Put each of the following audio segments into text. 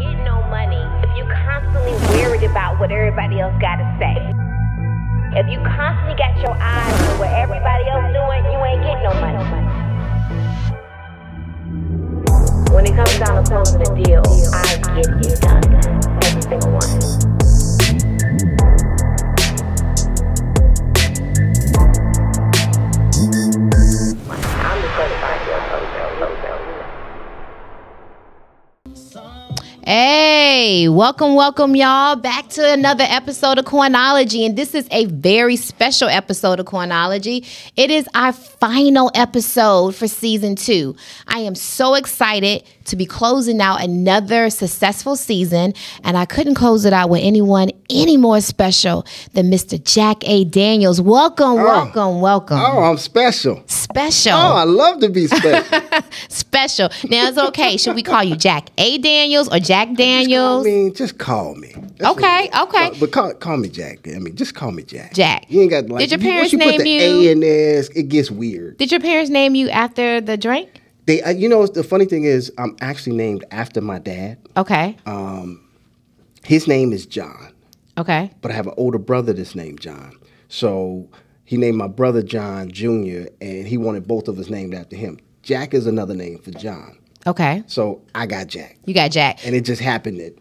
get no money if you constantly worried about what everybody else got to say. If you constantly got your eyes on what everybody else doing, you ain't getting no money. When it comes down to closing a deal, I get it done. Every single one. I'm just certified deal closer. Hey, welcome y'all back to another episode of Coinology, and this is a very special episode of Coinology. It is our final episode for season 2. I am so excited to be closing out another successful season, and I couldn't close it out with anyone any more special than Mr. Jack A. Daniels. Welcome. Oh, I'm special. Special. Oh, I love to be special. Special. Now, it's okay. Should we call you Jack A. Daniels or Jack Daniels? Just call me. That's okay. But call me Jack. Just call me Jack. Jack. You ain't got like. Did your parents once you name put the you? A in there, it gets weird. Did your parents name you after the drink? They, the funny thing is, I'm actually named after my dad. Okay. His name is John. Okay. But I have an older brother that's named John. So he named my brother John Jr., and he wanted both of us named after him. Jack is another name for John. Okay. So I got Jack. You got Jack. And it just happened that.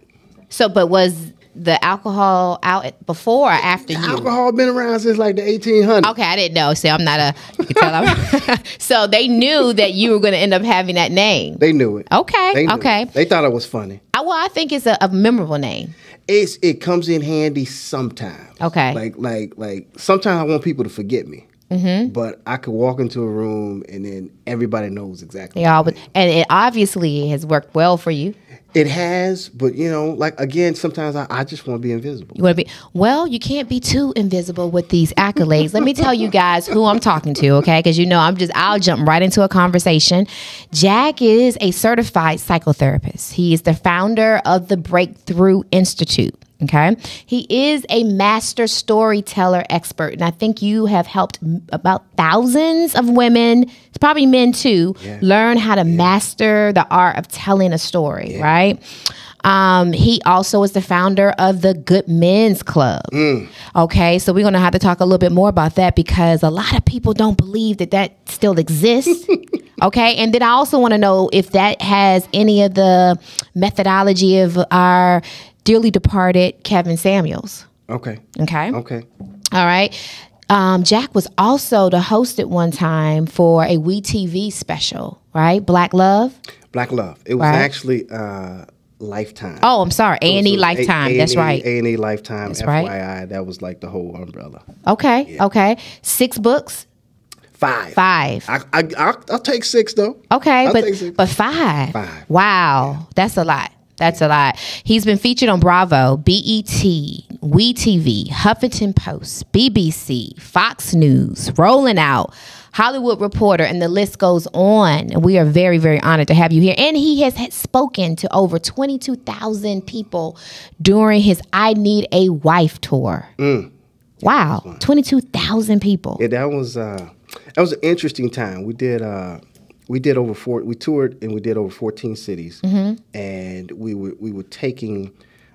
So, but was the alcohol out before or after you? Alcohol been around since like the 1800s. Okay, I didn't know. See, I'm not you can tell So they knew that you were going to end up having that name. They knew it. Okay, They knew okay. it. They thought it was funny. Well, I think it's a memorable name. It comes in handy sometimes. Okay. Like sometimes I want people to forget me. Mm-hmm. But I could walk into a room and then everybody knows exactly. And it obviously has worked well for you. It has, but again, sometimes I just want to be invisible. You want to be, well, you can't be too invisible with these accolades. Let me tell you guys who I'm talking to, okay? Because I'll jump right into a conversation. Jack is a certified psychotherapist. He is the founder of the Breakthrough Institute. Okay. He is a master storyteller expert. And I think you have helped about thousands of women, it's probably men too, learn how to master the art of telling a story, right? He also is the founder of the Good Men's Club. Okay. So we're going to have to talk a little bit more about that because a lot of people don't believe that still exists. Okay. And then I also want to know if that has any of the methodology of our dearly departed Kevin Samuels. Okay. All right. Jack was also the host at one time for a WeTV special, right? Black Love. It was actually Lifetime. Oh, I'm sorry. A&E Lifetime. That's right. A&E Lifetime. That's FYI, right. that was like the whole umbrella. Okay. Yeah. Okay. 6 books. 5. I'll take 6 though. Okay, I'll take 6. but 5. 5. Wow, yeah. That's a lot. That's a lot. He's been featured on Bravo, BET, WeTV, Huffington Post, BBC, Fox News, Rolling Out, Hollywood Reporter, and the list goes on. And we are very, very honored to have you here. And he has spoken to over 22,000 people during his I Need a Wife tour. Wow, 22,000 people. Yeah, that was an interesting time. We toured and we did over 14 cities, and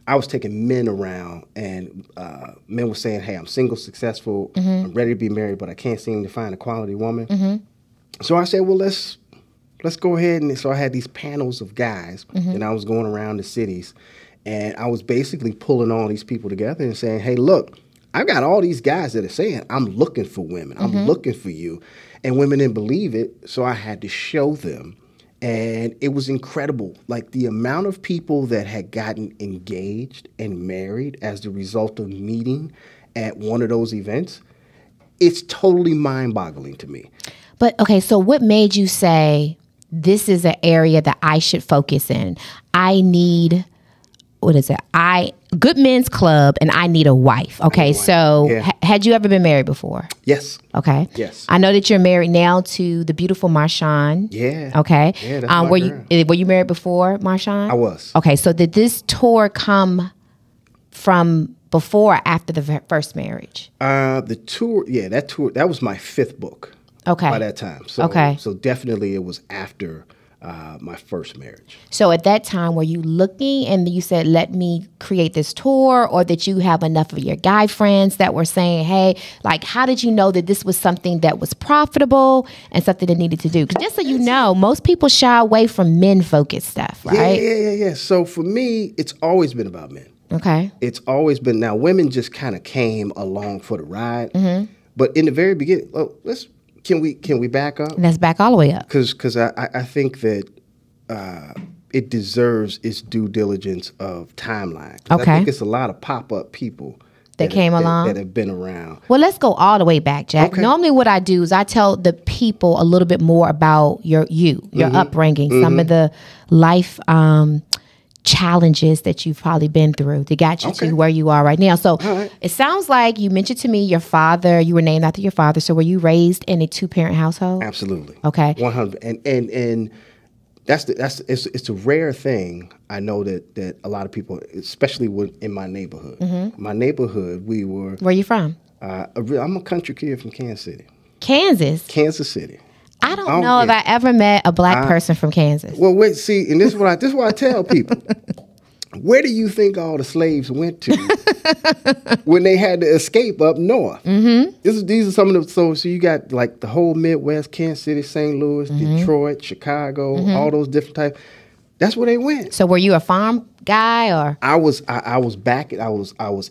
I was taking men around, and men were saying, "Hey, I'm single, successful, I'm ready to be married, but I can't seem to find a quality woman." So I said, "Well, let's go ahead." And so I had these panels of guys, and I was going around the cities, and I was basically pulling all these people together and saying, "Hey, look, I've got all these guys that are saying I'm looking for women, I'm looking for you." And women didn't believe it, so I had to show them. And it was incredible. Like the amount of people that had gotten engaged and married as the result of meeting at one of those events, it's totally mind-boggling to me. But, okay, so what made you say, this is an area that I should focus in? I need, Good Men's Club, and I need a wife. Okay, so had you ever been married before? Yes. Okay. Yes. I know that you're married now to the beautiful Marshawn. Yeah. Okay. Yeah, that's my girl. Were you married before Marshawn? I was. Okay, so did this tour come from before or after the first marriage? The tour, that was my 5th book. Okay. By that time. So, so definitely it was after my first marriage. So at that time, were you looking and you said, let me create this tour, or that you have enough of your guy friends that were saying, hey, like, how did you know that this was something that was profitable and something that needed to do? Because just so you know, most people shy away from men-focused stuff, right? Yeah. So for me, it's always been about men. Okay. It's always been, now women just kind of came along for the ride. But in the very beginning, can we back up? Let's back all the way up. Because I think that it deserves its due diligence of timeline. Okay. I think it's a lot of pop-up people that came along that have been around. Well, let's go all the way back, Jack. Okay. Normally what I do is I tell the people a little bit more about your upbringing, some of the life challenges that you've probably been through that got you to where you are right now. So it sounds like you mentioned to me your father, you were named after your father. So were you raised in a 2-parent household? Absolutely. Okay. 100. And it's a rare thing. I know that a lot of people, especially in my neighborhood. My neighborhood, we were. Where you from? I'm a country kid from Kansas City. Kansas City. I don't know if I ever met a black person from Kansas. Well, wait, see, and this is what I tell people. Where do you think all the slaves went to when they had to escape up north? These are some of the, so you got like the whole Midwest, Kansas City, St. Louis, Detroit, Chicago, all those different types. That's where they went. So were you a farm guy or? I was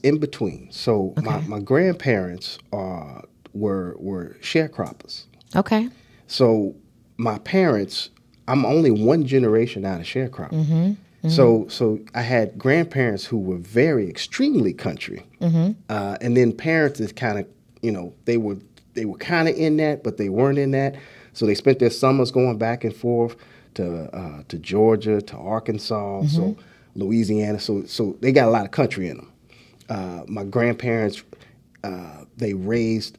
in between. So my grandparents were sharecroppers. Okay. So my parents, I'm only one generation out of sharecropping. So I had grandparents who were very extremely country, and then parents that kind of, they were kind of in that, but they weren't in that. So they spent their summers going back and forth to Georgia, to Arkansas, so Louisiana. So they got a lot of country in them. My grandparents, they raised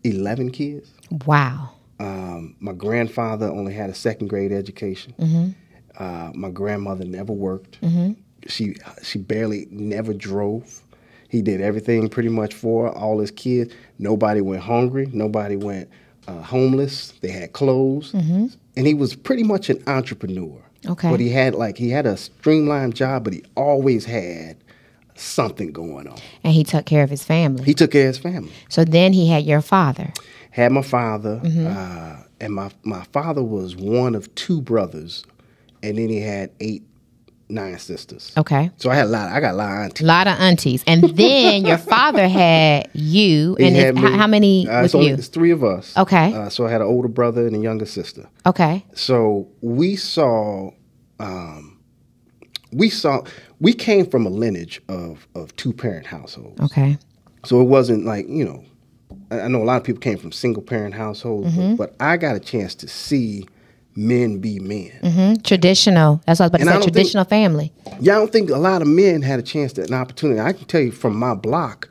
11 kids. Wow. My grandfather only had a 2nd grade education. My grandmother never worked. She never drove. He did everything pretty much for all his kids. Nobody went hungry. Nobody went homeless. They had clothes. And he was pretty much an entrepreneur. Okay. But he had a streamlined job, but he always had something going on. And he took care of his family. He took care of his family. So then he had your father. Had my father, and my father was one of 2 brothers, and then he had 9 sisters. Okay. So I got a lot of aunties. A lot of aunties. And then your father had you. And how many with you? It's 3 of us. Okay. So I had an older brother and a younger sister. Okay. So we came from a lineage of 2-parent households. Okay. So it wasn't like, I know a lot of people came from single-parent households, but I got a chance to see men be men. Traditional. That's what I was about to say. Traditional family. Yeah, I don't think a lot of men had a chance to an opportunity. I can tell you from my block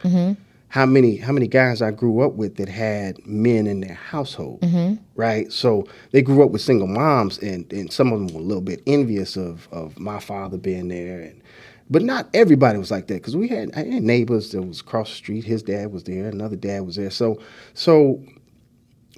how many guys I grew up with that had men in their household, right? So they grew up with single moms, and some of them were a little bit envious of my father being there, but not everybody was like that, because I had neighbors that was across the street. His dad was there, another dad was there. So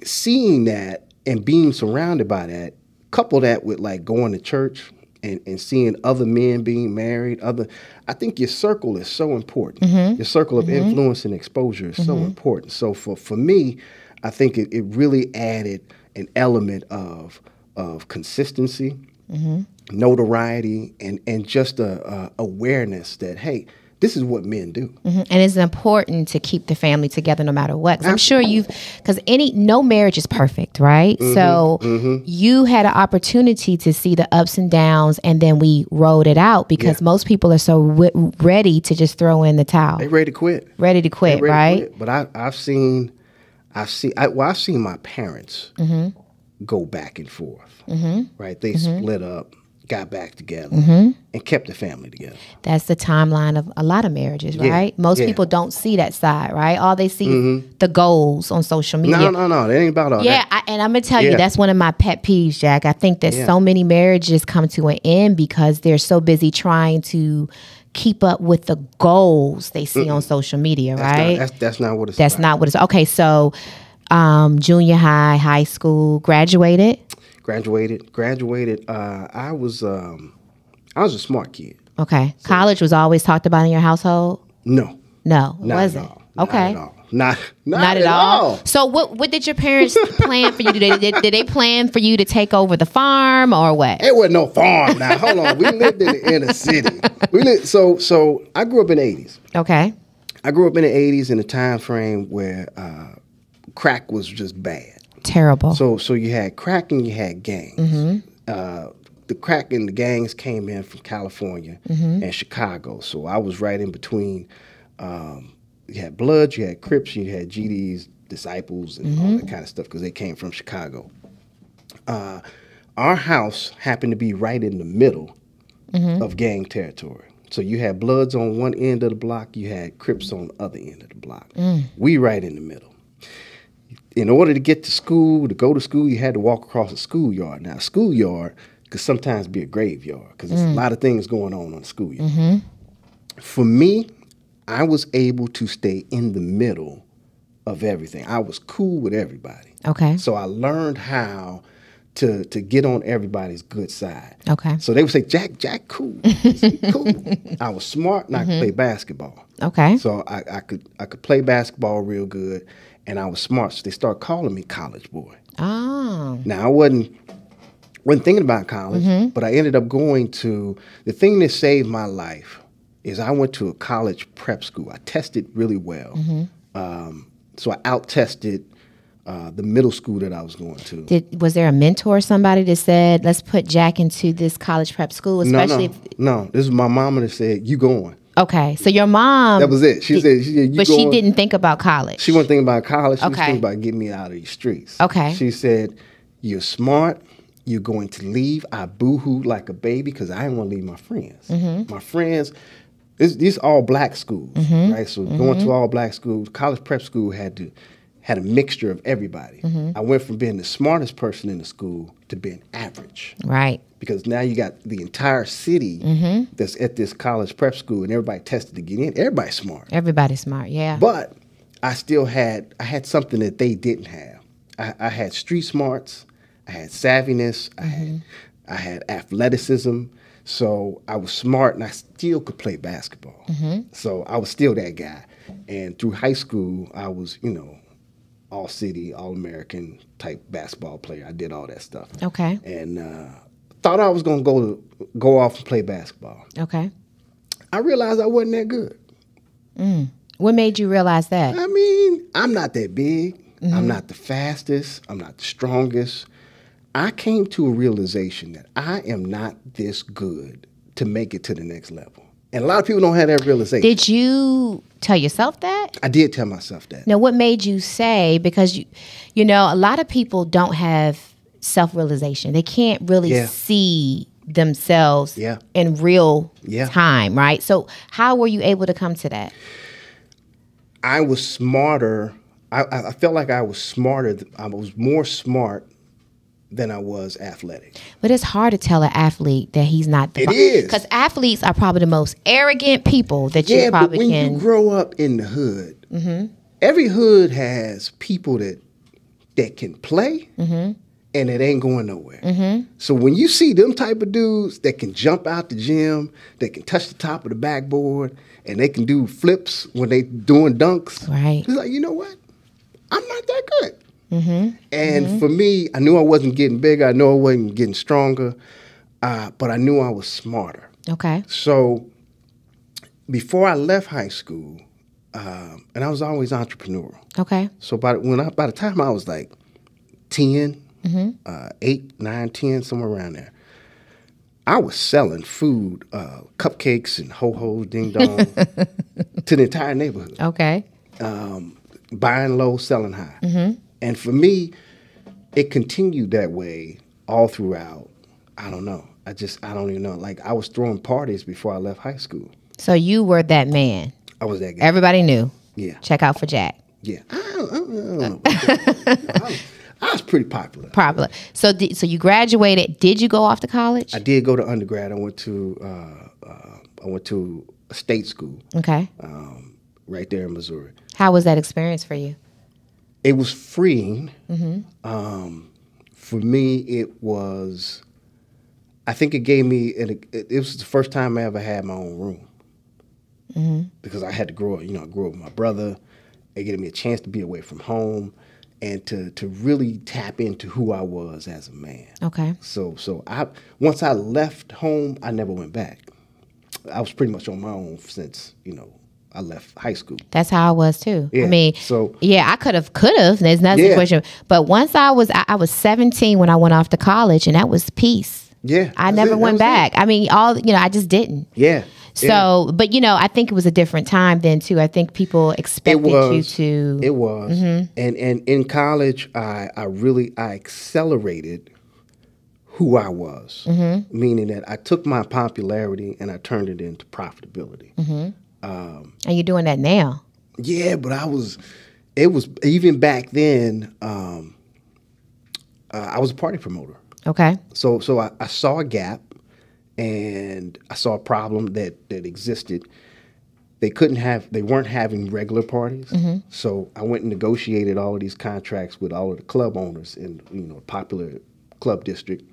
seeing that and being surrounded by that, couple that with like going to church and seeing other men being married, I think your circle is so important. Your circle of influence and exposure is so important. So for me, I think it really added an element of consistency, notoriety, and just a awareness that, hey, this is what men do. And it's important to keep the family together no matter what. 'Cause I'm sure no marriage is perfect, right? So you had an opportunity to see the ups and downs, and then we rode it out, because most people are so ready to just throw in the towel. They ready to quit. Ready to quit, right? But I've seen my parents go back and forth, right? They split up, got back together, and kept the family together. That's the timeline of a lot of marriages, right? Most people don't see that side, right? All they see is the goals on social media. No, it ain't about all that. And I'm going to tell you, that's one of my pet peeves, Jack. I think that so many marriages come to an end because they're so busy trying to keep up with the goals they see on social media, right? That's not what it's That's about. not what it's. Okay, so junior high, high school, graduated? Graduated. I was a smart kid. Okay. College was always talked about in your household? No, No, it not wasn't. at all. Okay. Not at all. Not Not at all. So what did your parents plan for you to do? Did they plan for you to take over the farm or what? It wasn't no farm now. Hold on. We lived in the inner city. So I grew up in the 80s. Okay. I grew up in the 80s in a time frame where crack was just bad. Terrible. So you had crack and you had gangs. Mm-hmm. The crack and the gangs came in from California and Chicago. So I was right in between. You had Bloods, you had Crips, you had GDs, Disciples, and all that kind of stuff because they came from Chicago. Our house happened to be right in the middle of gang territory. So you had Bloods on one end of the block, you had Crips on the other end of the block. We right in the middle. In order to get to school, to go to school, you had to walk across a schoolyard. Now, a schoolyard could sometimes be a graveyard because there's a lot of things going on the schoolyard. For me, I was able to stay in the middle of everything. I was cool with everybody. Okay. So I learned how to get on everybody's good side. Okay. So they would say, Jack, cool. Cool. I was smart and I could play basketball. Okay. So I could play basketball real good, and I was smart. So they started calling me college boy. Oh. Now I wasn't thinking about college, but I ended up going to the thing that saved my life. Is I went to a college prep school. I tested really well. So I out-tested the middle school that I was going to. Was there a mentor or somebody that said, let's put Jack into this college prep school? Especially No. This is my mama that said, you going. Okay. So your mom. That was it. She said, you but going. She didn't think about college. She wasn't thinking about college. She was Okay. thinking about getting me out of these streets. Okay. She said, you're smart. You're going to leave. I boo-hooed like a baby because I didn't want to leave my friends. My friends... These all black schools, right? So going to all black schools, college prep school had a mixture of everybody. I went from being the smartest person in the school to being average. Right. Because now you got the entire city that's at this college prep school, and everybody tested to get in. Everybody's smart. Everybody's smart, yeah. But I had something that they didn't have. I had street smarts. I had savviness. I had athleticism. So I was smart, and I still could play basketball. So I was still that guy. And through high school, I was, all city, all American type basketball player. I did all that stuff. Okay. And thought I was going to go off and play basketball. Okay. I realized I wasn't that good. What made you realize that? I mean, I'm not that big. I'm not the fastest. I'm not the strongest. I came to a realization that I am not this good to make it to the next level. And a lot of people don't have that realization. Did you tell yourself that? I did tell myself that. Now, what made you say, because, you know, a lot of people don't have self-realization. They can't really see themselves in real time, right? So how were you able to come to that? I was smarter. I felt like I was smarter. I was more smart than I was athletic. But it's hard to tell an athlete that he's not the It is. Because athletes are probably the most arrogant people that you probably but when can. you grow up in the hood, every hood has people that can play and it ain't going nowhere. So when you see them type of dudes that can jump out the gym, that can touch the top of the backboard, and they can do flips when they doing dunks, Right. it's like, you know what? I'm not that good. And for me, I knew I wasn't getting bigger. I knew I wasn't getting stronger, but I knew I was smarter. Okay. So before I left high school, and I was always entrepreneurial. Okay. So by the time I was like 10, 8, 9, 10, somewhere around there, I was selling food, cupcakes and ho-hos, ding-dong, to the entire neighborhood. Okay. Buying low, selling high. And for me, it continued that way all throughout. I don't know. I don't even know. Like, I was throwing parties before I left high school. So you were that man. I was that guy. Everybody knew. Yeah. Check out for Jack. Yeah. I don't know. I was pretty popular. Popular. So you graduated. Did you go off to college? I did go to undergrad. I went to a state school. Okay. Right there in Missouri. How was that experience for you? It was freeing For me, it was. I think it gave me. It was the first time I ever had my own room. Because I had to grow up. I grew up with my brother. It gave me a chance to be away from home, and to really tap into who I was as a man. Okay. So once I left home, I never went back. I was pretty much on my own since I left high school. That's how I was too. Yeah, I mean, I could have. There's nothing situation. But once I was 17 when I went off to college, and that was peace. Yeah, I never went back. I mean, I just didn't. Yeah. So, but I think it was a different time then too. I think people expected you to. It was, and in college, I accelerated who I was, meaning that I took my popularity and I turned it into profitability. And you're doing that now. Yeah, but it was even back then. I was a party promoter. Okay. So I saw a gap, and I saw a problem that existed. They weren't having regular parties. So I went and negotiated all of these contracts with all of the club owners in a popular club district.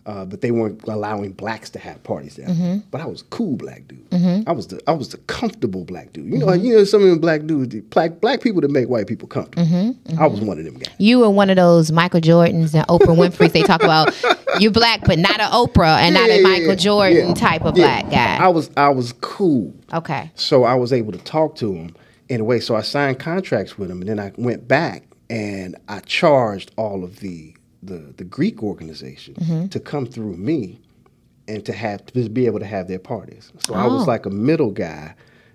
But they weren't allowing blacks to have parties there. But I was a cool black dude. I was the comfortable black dude. Some of them black dudes, black people that make white people comfortable. I was one of them guys. You were one of those Michael Jordans and Oprah Winfrey's. They talk about you black, but not an Oprah and not a Michael Jordan type of black guy. I was cool. Okay. So I was able to talk to him in a way. So I signed contracts with him, and then I went back and I charged all of the Greek organization to come through me and to be able to have their parties. So I was like a middle guy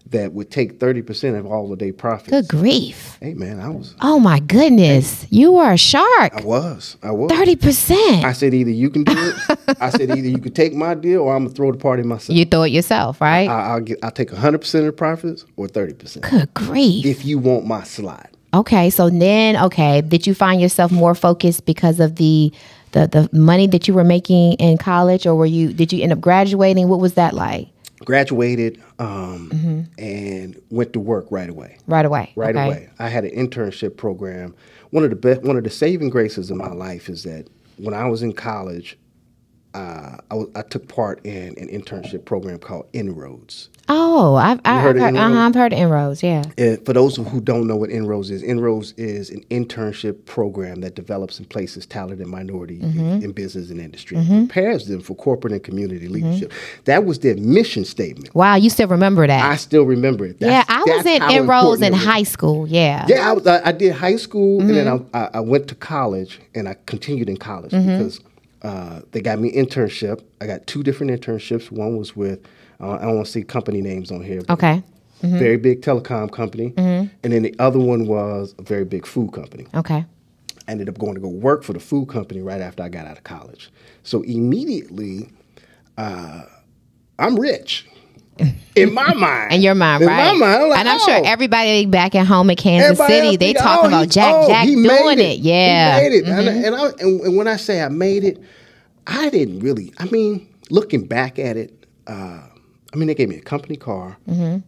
that would take 30% of all of their profits. Good grief. Hey, man, I was. Oh, my goodness. You are a shark. I was. 30%. I said, either you can do it. I said, either you can take my deal or I'm going to throw the party myself. You throw it yourself, right? I'll take 100% of the profits or 30%. Good grief. If you want my slot. Okay, so then, did you find yourself more focused because of the money that you were making in college, or did you end up graduating? What was that like? Graduated and went to work right away. Right away. Away. I had an internship program. One of the saving graces of my life is that when I was in college, I took part in an internship program called Inroads. Oh, I've heard of Inroads? I've heard of Inroads, yeah. For those who don't know what Inroads is an internship program that develops and places talented minority in business and industry and prepares them for corporate and community leadership. That was their mission statement. Wow, you still remember that? I still remember it. I was in Inroads in high school, yeah. Yeah, I did high school, and then I went to college, and I continued in college because they got me internship. I got 2 different internships. One was with, I don't want to see company names on here. Okay. Very big telecom company. And then the other one was a very big food company. Okay. I ended up going to go work for the food company right after I got out of college. So immediately, I'm rich. In my mind. In your mind, right? In my mind. I'm like, and I'm sure everybody back at home in Kansas City, they talking about Jack doing it. Yeah. He made it. And when I say I made it, I didn't really, looking back at it, they gave me a company car,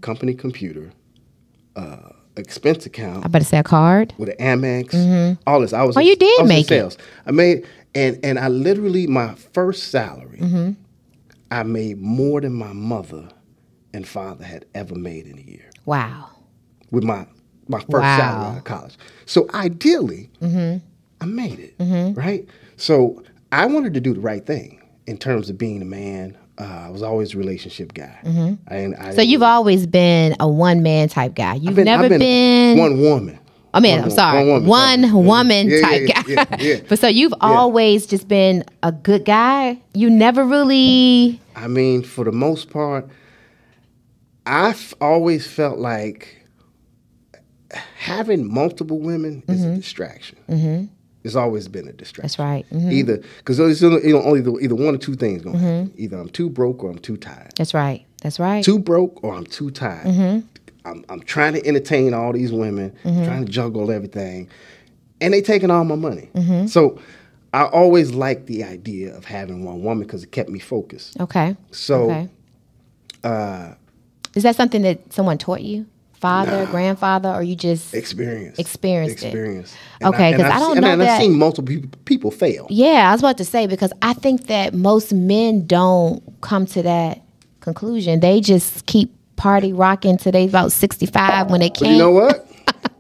company computer, expense account. I better say a card. With an Amex, all this. You did make sales. I made, and I literally, my first salary, I made more than my mother and father had ever made in a year. Wow. With my first salary out of college. So ideally, I made it, right? So I wanted to do the right thing in terms of being a man. I was always a relationship guy. So you've always been a one-man type guy. I've been one woman. One woman type guy. Yeah. But so you've always just been a good guy? You never really... for the most part, I've always felt like having multiple women is a distraction. It's always been a distraction. That's right. Either because there's either one or two things going to happen. Either I'm too broke or I'm too tired. That's right. Too broke or I'm too tired. I'm trying to entertain all these women, trying to juggle everything, and they taking all my money. So I always liked the idea of having one woman because it kept me focused. Okay. So, is that something that someone taught you? father, grandfather, or you just experienced it? And Okay, because I don't know and that. I've seen multiple people fail. Yeah, I was about to say, because I think that most men don't come to that conclusion. They just keep party rocking till they about 65 when they can't. But you know what?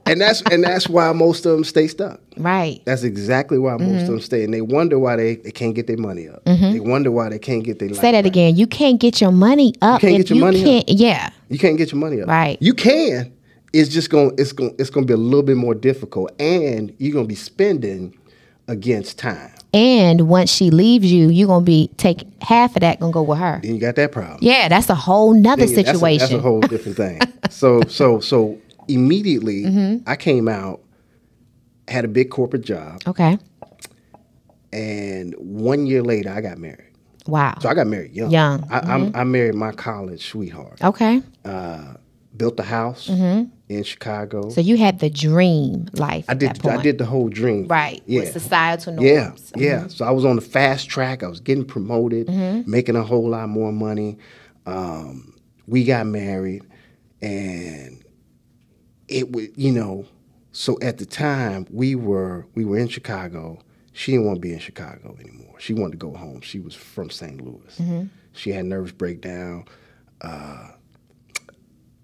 and that's why most of them stay stuck. Right. That's exactly why most of them stay, and they wonder why they can't get their money up. They wonder why they can't get their life. Say that again. You can't get your money up. You can't get your money up. Yeah. You can't get your money up. Right. You can. It's just going to be a little bit more difficult, and you're going to be spending against time. And once she leaves you, you're going to take half of that, going to go with her. Then you got that problem. Yeah, that's a whole nother situation. That's a whole different thing. So immediately I came out, had a big corporate job. Okay. And 1 year later, I got married. Wow. So I got married young. I married my college sweetheart. Okay. Built a house in Chicago. So you had the dream life at that point. I did the whole dream. Right. Yeah. With societal norms. Yeah. So I was on the fast track. I was getting promoted, making a whole lot more money. We got married, and it was, so at the time we were in Chicago. She didn't want to be in Chicago anymore. She wanted to go home. She was from St. Louis. She had nervous breakdown.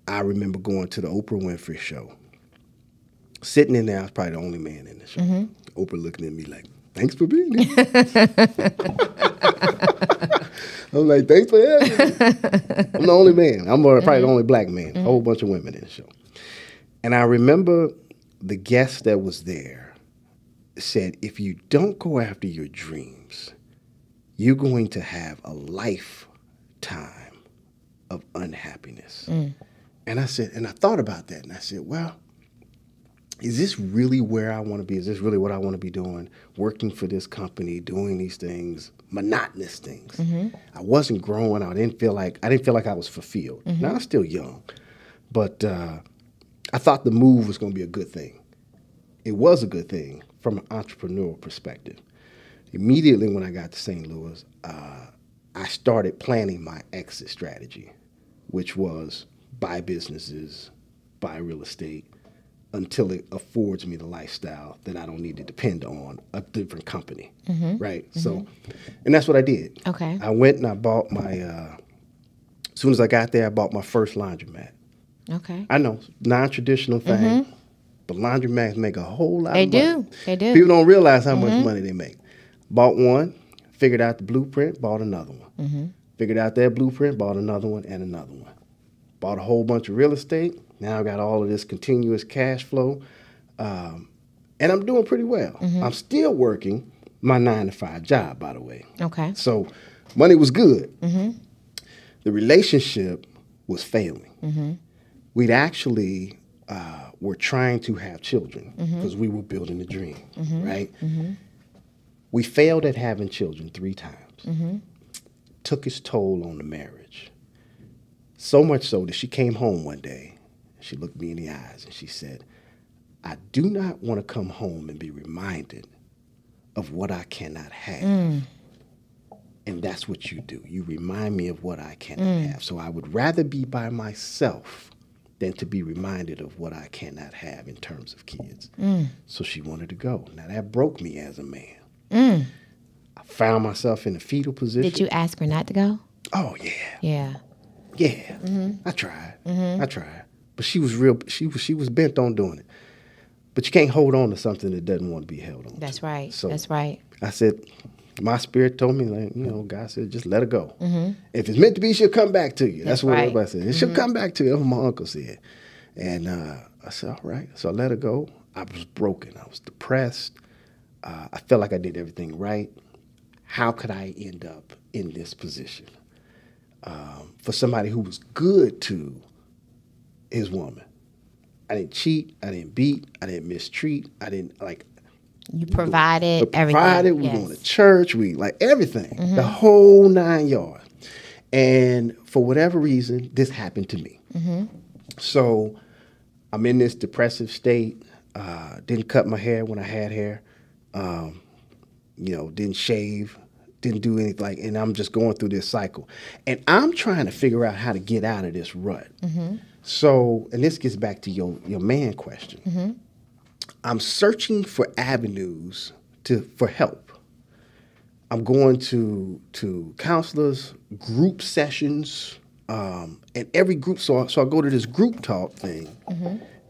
I remember going to the Oprah Winfrey show. Sitting in there, I was probably the only man in the show. Oprah looking at me like, "Thanks for being here." I'm like, "Thanks for having me." I'm the only man. I'm probably the only black man. A whole bunch of women in the show. And I remember the guest that was there said, "If you don't go after your dreams, you're going to have a lifetime of unhappiness." And I said, and I thought about that, and I said, well, is this really where I want to be? Is this really what I want to be doing? Working for this company, doing these things, monotonous things. I wasn't growing. I didn't feel like I was fulfilled. Now, I was still young, but I thought the move was going to be a good thing. It was a good thing from an entrepreneurial perspective. Immediately when I got to St. Louis, I started planning my exit strategy, which was buy businesses, buy real estate, until it affords me the lifestyle that I don't need to depend on a different company, right? So, and that's what I did. Okay. I went and I bought my, as soon as I got there, I bought my first laundromat. Okay. I know, non-traditional thing, but laundromats make a whole lot of money. They do. People don't realize how much money they make. Bought one, figured out the blueprint, bought another one. Figured out that blueprint, bought another one and another one. Bought a whole bunch of real estate. Now I got all of this continuous cash flow. And I'm doing pretty well. I'm still working my 9-to-5 job, by the way. Okay. So money was good. The relationship was failing. We'd actually were trying to have children because we were building a dream, right? We failed at having children 3 times. Took its toll on the marriage. So much so that she came home one day, she looked me in the eyes and she said, "I do not want to come home and be reminded of what I cannot have." And that's what you do. You remind me of what I cannot have. So I would rather be by myself than to be reminded of what I cannot have in terms of kids. So she wanted to go. Now that broke me as a man. I found myself in a fetal position. Did you ask her not to go? Oh, yeah. Yeah. Yeah. I tried. I tried. But she was real. She was bent on doing it. But you can't hold on to something that doesn't want to be held on. That's right. So that's right. I said, my spirit told me, like, God said, just let her go. If it's meant to be, she'll come back to you. That's what everybody said. She'll come back to you. That's what my uncle said. And I said, all right. So I let her go. I was broken. I was depressed. I felt like I did everything right. How could I end up in this position? For somebody who was good to his woman. I didn't cheat. I didn't beat. I didn't mistreat. I didn't, like... You provided everything. We going to church. We, like, everything. The whole 9 yards. And for whatever reason, this happened to me. So I'm in this depressive state. Didn't cut my hair when I had hair. Didn't shave. Didn't do anything, and I'm just going through this cycle. And I'm trying to figure out how to get out of this rut. So, and this gets back to your man question. I'm searching for avenues for help. I'm going to counselors, group sessions, and every group. So I go to this group talk thing,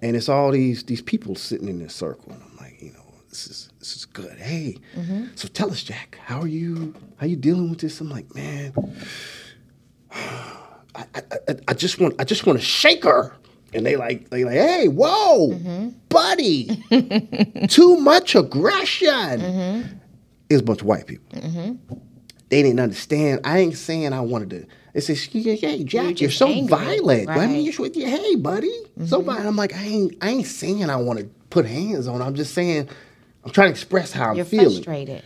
and it's all these people sitting in this circle, and I'm like, this is good. Hey, so tell us, Jack, how are you dealing with this? I'm like, man, I just want to shake her. And they like, hey, whoa, buddy, too much aggression. It was a bunch of white people. They didn't understand. I ain't saying I wanted to. They said, hey, Jack, you're so angry, violent. Right. I mean, hey, buddy, so violent. I'm like, I ain't saying I want to put hands on. I'm just saying, I'm trying to express how I'm feeling. Frustrated.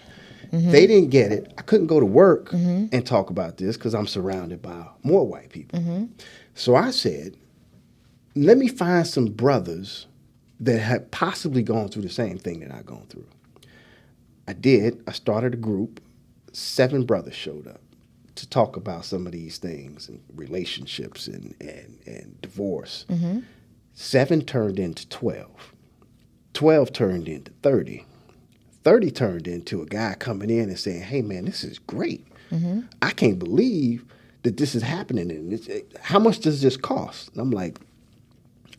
They didn't get it. I couldn't go to work and talk about this because I'm surrounded by more white people. So I said, let me find some brothers that had possibly gone through the same thing that I've gone through. I did. I started a group. 7 brothers showed up to talk about some of these things and relationships and divorce. 7 turned into 12. 12 turned into 30. 30 turned into a guy coming in and saying, hey, man, this is great. I can't believe that this is happening. And how much does this cost? And I'm like,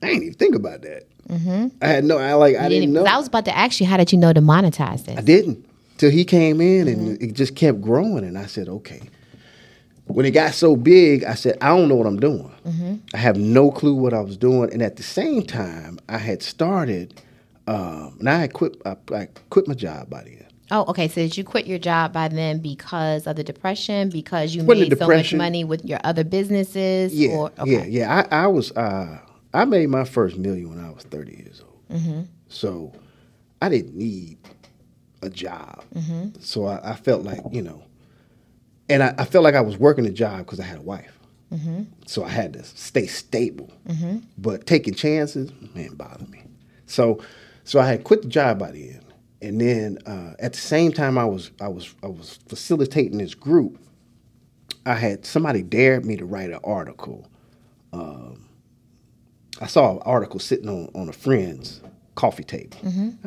I ain't even think about that. I had I didn't know. I was about to ask you, how did you know to monetize this? I didn't. Till he came in and it just kept growing. And I said, okay. When it got so big, I said, I don't know what I'm doing. I have no clue what I was doing. And at the same time, I had started, and I quit my job by then. Oh, okay. So did you quit your job by then because of the depression? Because you made so much money with your other businesses? Yeah, yeah. I was... I made my first $1 million when I was 30 years old. So I didn't need a job. So I felt like, and I felt like I was working a job because I had a wife. So I had to stay stable. But taking chances, man, bothered me. So I had quit the job by the end. And then at the same time I was facilitating this group, I had somebody dared me to write an article. I saw an article sitting on a friend's coffee table.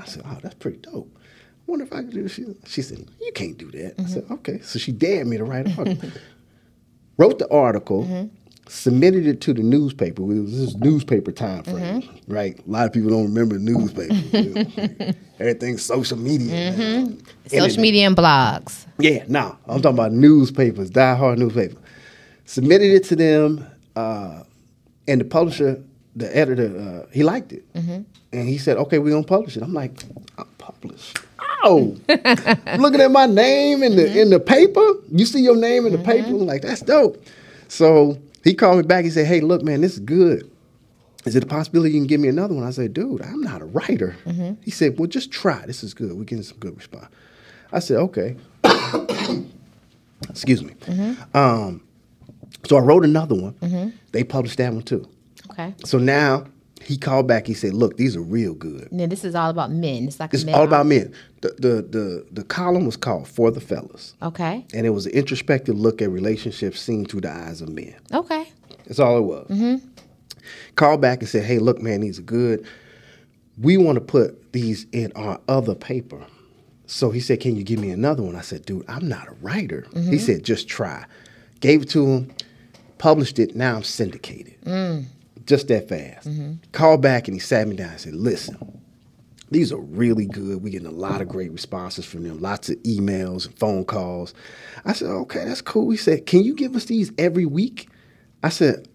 I said, oh, that's pretty dope. I wonder if I could do this. She said, you can't do that. I said, okay. So she dared me to write an article. Wrote the article, submitted it to the newspaper. It was this newspaper time frame, right? A lot of people don't remember newspapers. Everything's social media. Social media and blogs. Yeah, no. I'm talking about newspapers, diehard newspaper. Submitted it to them, and the publisher... The editor, he liked it. And he said, okay, we're going to publish it. I'm like, I'll publish. Oh, looking at my name in the paper. You see your name in the paper? I'm like, that's dope. So he called me back. He said, hey, look, man, this is good. Is it a possibility you can give me another one? I said, dude, I'm not a writer. He said, well, just try. This is good. We're getting some good response. I said, okay. Excuse me. So I wrote another one. They published that one too. Okay. So now he called back. He said, "Look, these are real good." Now this is all about men. It's all about men. The column was called "For the Fellas." Okay. And it was an introspective look at relationships seen through the eyes of men. Okay. That's all it was. Called back and said, "Hey, look, man, these are good. We want to put these in our other paper." So he said, "Can you give me another one?" I said, "Dude, I'm not a writer." He said, "Just try." Gave it to him. Published it. Now I'm syndicated. Just that fast. Called back and he sat me down and said, listen, these are really good. We're getting a lot of great responses from them, lots of emails and phone calls. I said, okay, that's cool. He said, can you give us these every week? I said,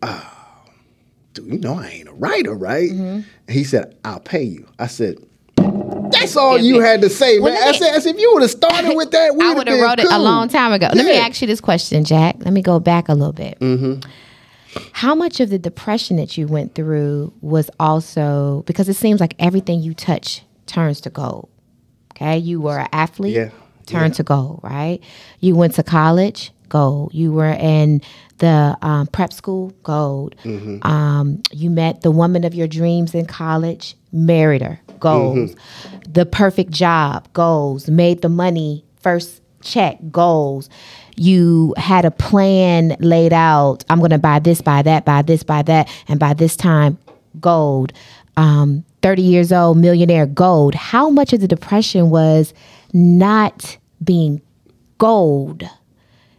dude, I ain't a writer, right? And he said, I'll pay you. I said, that's all you had to say, man. I said, if you would have started with that, I would have wrote it a long time ago. Let me ask you this question, Jack. Let me go back a little bit. How much of the depression that you went through was also, because it seems like everything you touch turns to gold, okay? You were an athlete, turned to gold, right? You went to college, gold. You were in the prep school, gold. You met the woman of your dreams in college, married her, goals. The perfect job, goals. Made the money, first check, goals. you had a plan laid out. I'm going to buy this, buy that, buy this, buy that, and by this time, gold. 30 years old, millionaire, gold. How much of the depression was not being gold?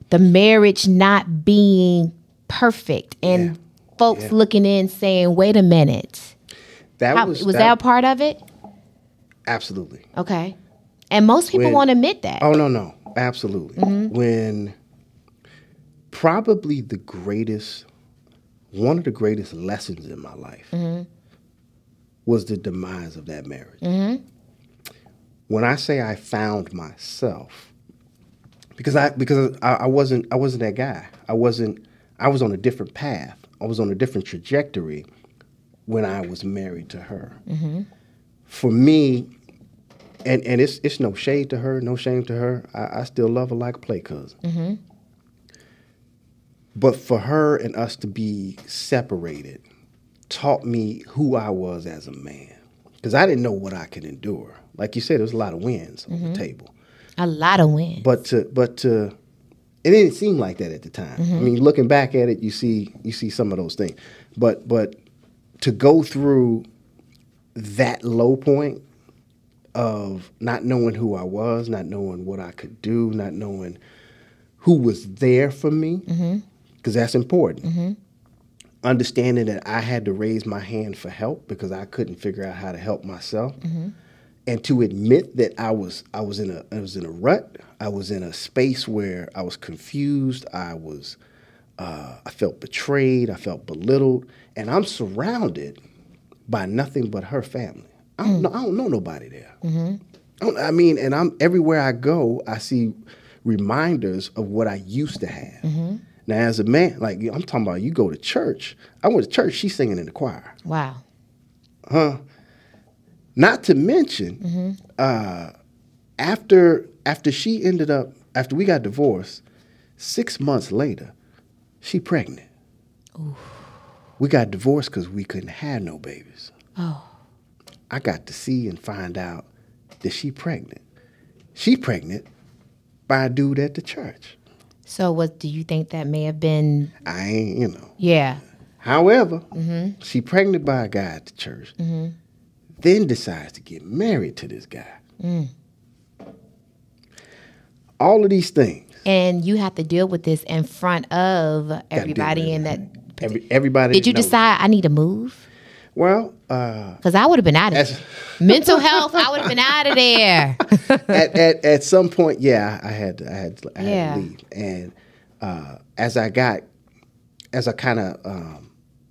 The marriage not being perfect, and folks looking in saying, "Wait a minute." Was that a part of it? Absolutely. Okay. And most people won't admit that. Oh, no. Absolutely. When probably one of the greatest lessons in my life was the demise of that marriage. When I say I found myself, because I wasn't that guy. I was on a different path. I was on a different trajectory when I was married to her. For me, and it's no shade to her, no shame to her. I still love her like a play cousin. But for her and us to be separated taught me who I was as a man. Because I didn't know what I could endure. Like you said, there's a lot of wins on the table. A lot of wins. But it didn't seem like that at the time. I mean, looking back at it, you see some of those things. But to go through that low point of not knowing who I was, not knowing what I could do, not knowing who was there for me, because that's important. Understanding that I had to raise my hand for help because I couldn't figure out how to help myself, and to admit that I was in a rut. I was in a space where I was confused. I felt betrayed. I felt belittled, and I'm surrounded by nothing but her family. I don't know nobody there. And I'm everywhere I go, I see reminders of what I used to have. Now, as a man, like I'm talking about, you go to church. I went to church. She's singing in the choir. Wow. Not to mention, after we got divorced, 6 months later, she pregnant. Oof. We got divorced because we couldn't have no babies. Oh. I got to see and find out that she pregnant. She pregnant by a dude at the church. So do you think that may have been? I ain't, Yeah. However, she pregnant by a guy at the church, then decides to get married to this guy. All of these things. And you have to deal with this in front of everybody in that. Everybody. Did you decide I need to move? Well, because I would have been out of there. Mental health, I would have been out of there. at some point, I had to leave. And as I kind of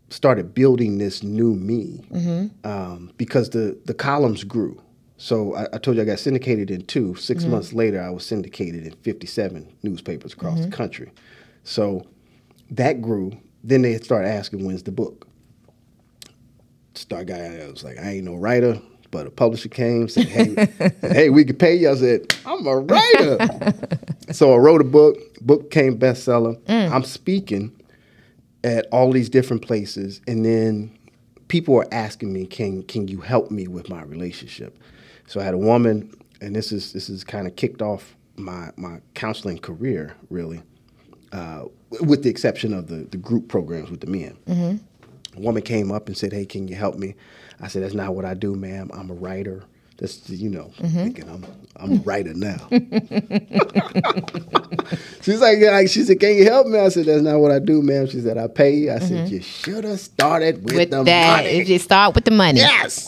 started building this new me, because the columns grew. So I told you I got syndicated in 2. 6 months later, I was syndicated in 57 newspapers across the country. So that grew. Then they started asking, when's the book? I was like, I ain't no writer, but a publisher came, said, hey, we could pay you. I said, I'm a writer. So I wrote a book. Book came bestseller. I'm speaking at all these different places, and then people are asking me, can you help me with my relationship? So I had a woman, and this is kind of kicked off my counseling career, really, with the exception of the group programs with the men. A woman came up and said, hey, can you help me? I said, that's not what I do, ma'am. I'm a writer. That's, thinking I'm a writer now. She said, can you help me? I said, that's not what I do, ma'am. She said, I pay you. I said, you should have started with the money. If you start with the money. Yes.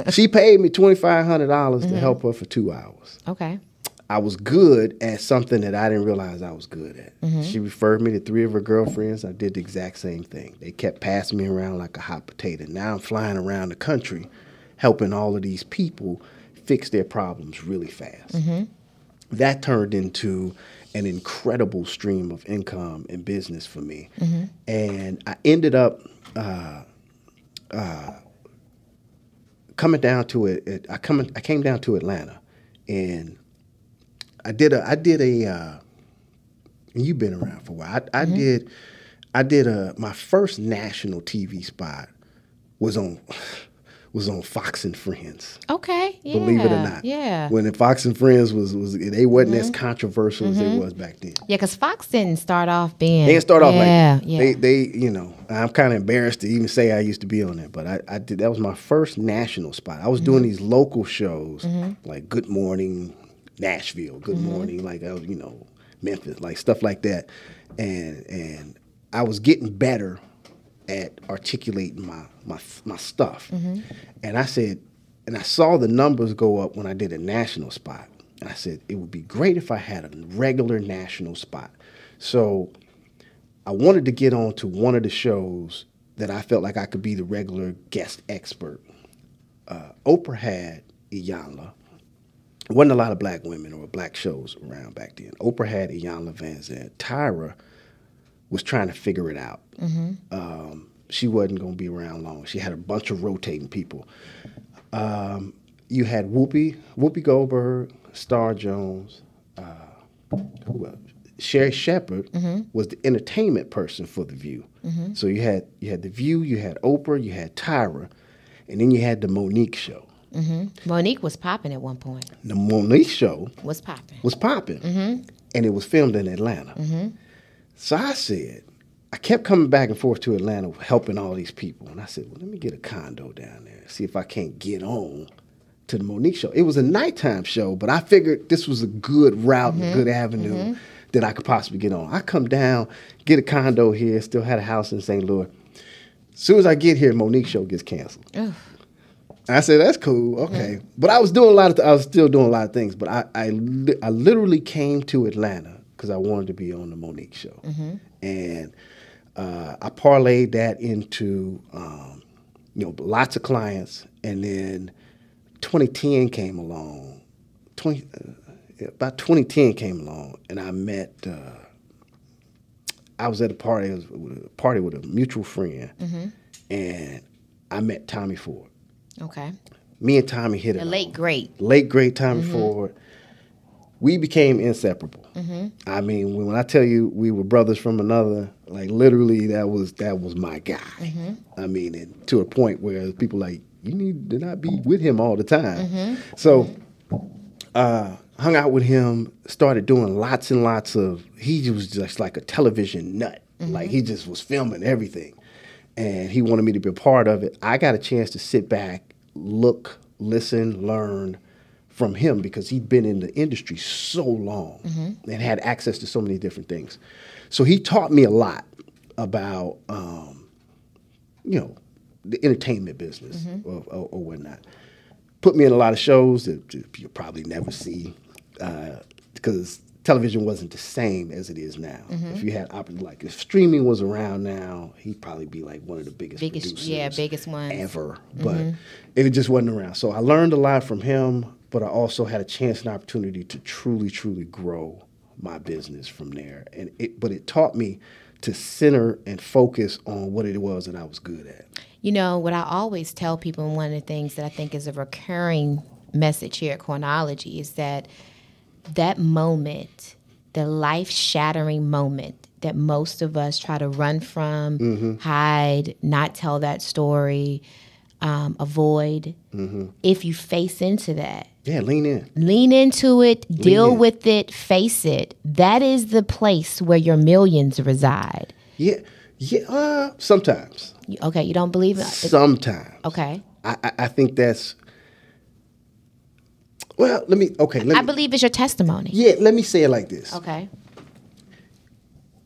She paid me $2,500 to help her for 2 hours. Okay. I was good at something that I didn't realize I was good at. She referred me to 3 of her girlfriends. I did the exact same thing. They kept passing me around like a hot potato. Now I'm flying around the country helping all of these people fix their problems really fast. That turned into an incredible stream of income and business for me. And I ended up coming down to it. I came down to Atlanta, and I did a and you've been around for a while. I did my first national TV spot was on was on Fox and Friends. Okay, yeah. Believe it or not. Yeah. When the Fox and Friends was they wasn't as controversial as it was back then. Yeah, because Fox didn't start off being. They didn't start off like that. Yeah. They I'm kind of embarrassed to even say I used to be on there, but I did. That was my first national spot. I was doing these local shows like Good Morning Nashville, Good Morning, like I was, Memphis, like stuff like that, and I was getting better at articulating my stuff. And I said, and I saw the numbers go up when I did a national spot. And I said, it would be great if I had a regular national spot. So I wanted to get on to one of the shows that I felt like I could be the regular guest expert. Oprah had Iyanla. There wasn't a lot of black women or black shows around back then. Oprah had Iyanla Vanzant. Tyra was trying to figure it out. She wasn't going to be around long. She had a bunch of rotating people. You had Whoopi Goldberg, Star Jones, who else? Sherry Shepherd was the entertainment person for The View. So you had The View, you had Oprah, you had Tyra, and then you had the Monique show. Monique was popping at one point. The Monique show Was popping. And it was filmed in Atlanta. So I kept coming back and forth to Atlanta helping all these people. And I said, well, let me get a condo down there, see if I can't get on to the Monique show. It was a nighttime show, but I figured this was a good route and a good avenue that I could possibly get on. I come down, get a condo here, still had a house in St. Louis. As soon as I get here, Monique show gets canceled. I said, that's cool, okay. But I was still doing a lot of things. But I literally came to Atlanta because I wanted to be on the Monique show. And I parlayed that into, lots of clients. And then 2010 came along. About 2010 came along, and I met. I was at a party. It was a party with a mutual friend, and I met Tommy Ford. Okay. Me and Tommy hit it. The late great Tommy Ford. We became inseparable. I mean, when I tell you we were brothers from another, like literally that was my guy. I mean, and to a point where people like, you need to not be with him all the time. So hung out with him, started doing lots and lots of, he was just like a television nut. Like he just was filming everything. And he wanted me to be a part of it. I got a chance to sit back, look, listen, learn from him because he'd been in the industry so long and had access to so many different things. So he taught me a lot about, the entertainment business or whatnot. Put me in a lot of shows that you'll probably never see because television wasn't the same as it is now. If you had if streaming was around now, he'd probably be like one of the biggest producers, biggest ones ever. But it just wasn't around. So I learned a lot from him, but I also had a chance and opportunity to truly, truly grow my business from there. But it taught me to center and focus on what it was that I was good at. You know, what I always tell people, and one of the things that I think is a recurring message here at Coinology is that moment, the life-shattering moment that most of us try to run from, hide, not tell that story, avoid, if you face into that. Yeah, lean in. Lean into it, deal with it, face it. That is the place where your millions reside. Yeah, sometimes. Okay, you don't believe it? Sometimes. Okay. I think that's, well, I believe it's your testimony. Yeah, let me say it like this. Okay.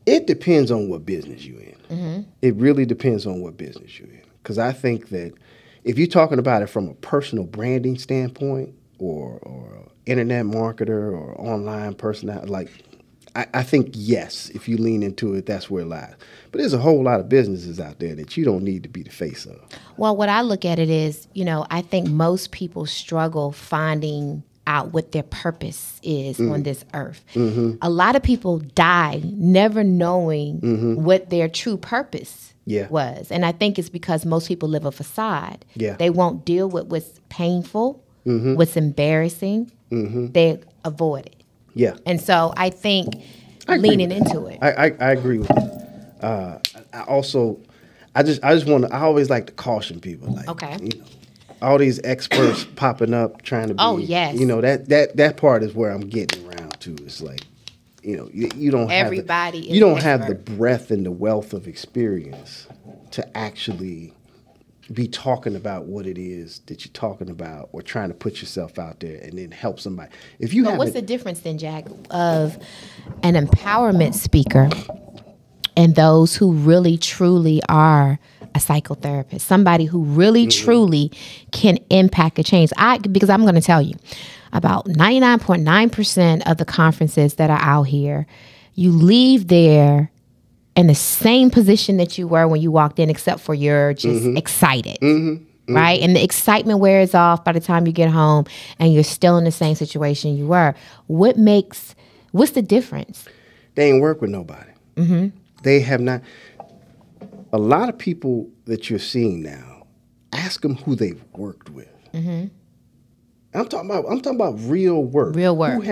It depends on what business you're in. It really depends on what business you're in. Because I think that if you're talking about it from a personal branding standpoint or internet marketer or online personality, I think, yes, if you lean into it, that's where it lies. But there's a whole lot of businesses out there that you don't need to be the face of. Well, what I look at it is, I think most people struggle finding out what their purpose is on this earth. A lot of people die never knowing what their true purpose was. And I think it's because most people live a facade. They won't deal with what's painful, what's embarrassing. They avoid it. Yeah. And so I think leaning into it. I agree with you. I always like to caution people. Like, okay. all these experts popping up trying to be. Oh, yes. You know, that part is where I'm getting around to. It's like, you know, you don't Everybody have is you don't an have the expert. breadth and the wealth of experience to actually be talking about what it is that you're talking about, or trying to put yourself out there and then help somebody. If you But have what's the difference then, Jack, of an empowerment speaker and those who really truly are a psychotherapist, somebody who really truly can impact a change? Because I'm going to tell you, about 99.9% of the conferences that are out here, you leave there in the same position that you were when you walked in, except for you're just excited, right? And the excitement wears off by the time you get home and you're still in the same situation you were. What's the difference? They ain't work with nobody. They have not. A lot of people that you're seeing now, ask them who they've worked with. I'm talking about real work. Real work.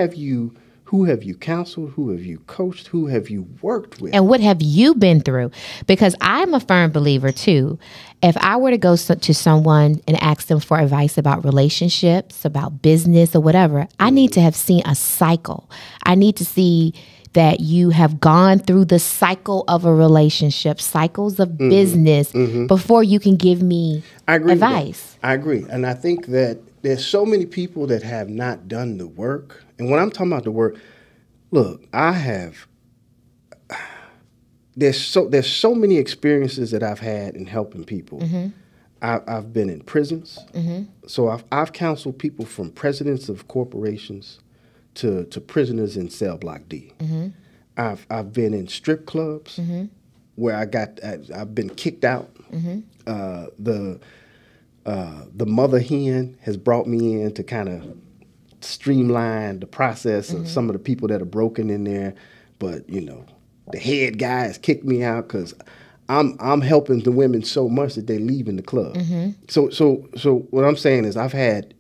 Who have you counseled? Who have you coached? Who have you worked with? And what have you been through? Because I'm a firm believer too. If I were to go to someone and ask them for advice about relationships, about business or whatever, I need to have seen a cycle. I need to see that you have gone through the cycle of a relationship, cycles of business before you can give me I agree with that. advice. I agree. And I think that there's so many people that have not done the work. And when I'm talking about the work, look, there's so many experiences that I've had in helping people. I've been in prisons. So I've counseled people from presidents of corporations to prisoners in cell block D. I've been in strip clubs where I've been kicked out. The mother hen has brought me in to kind of streamline the process of some of the people that are broken in there. But, you know, the head guy has kicked me out because I'm helping the women so much that they leave in the club. So what I'm saying is I've had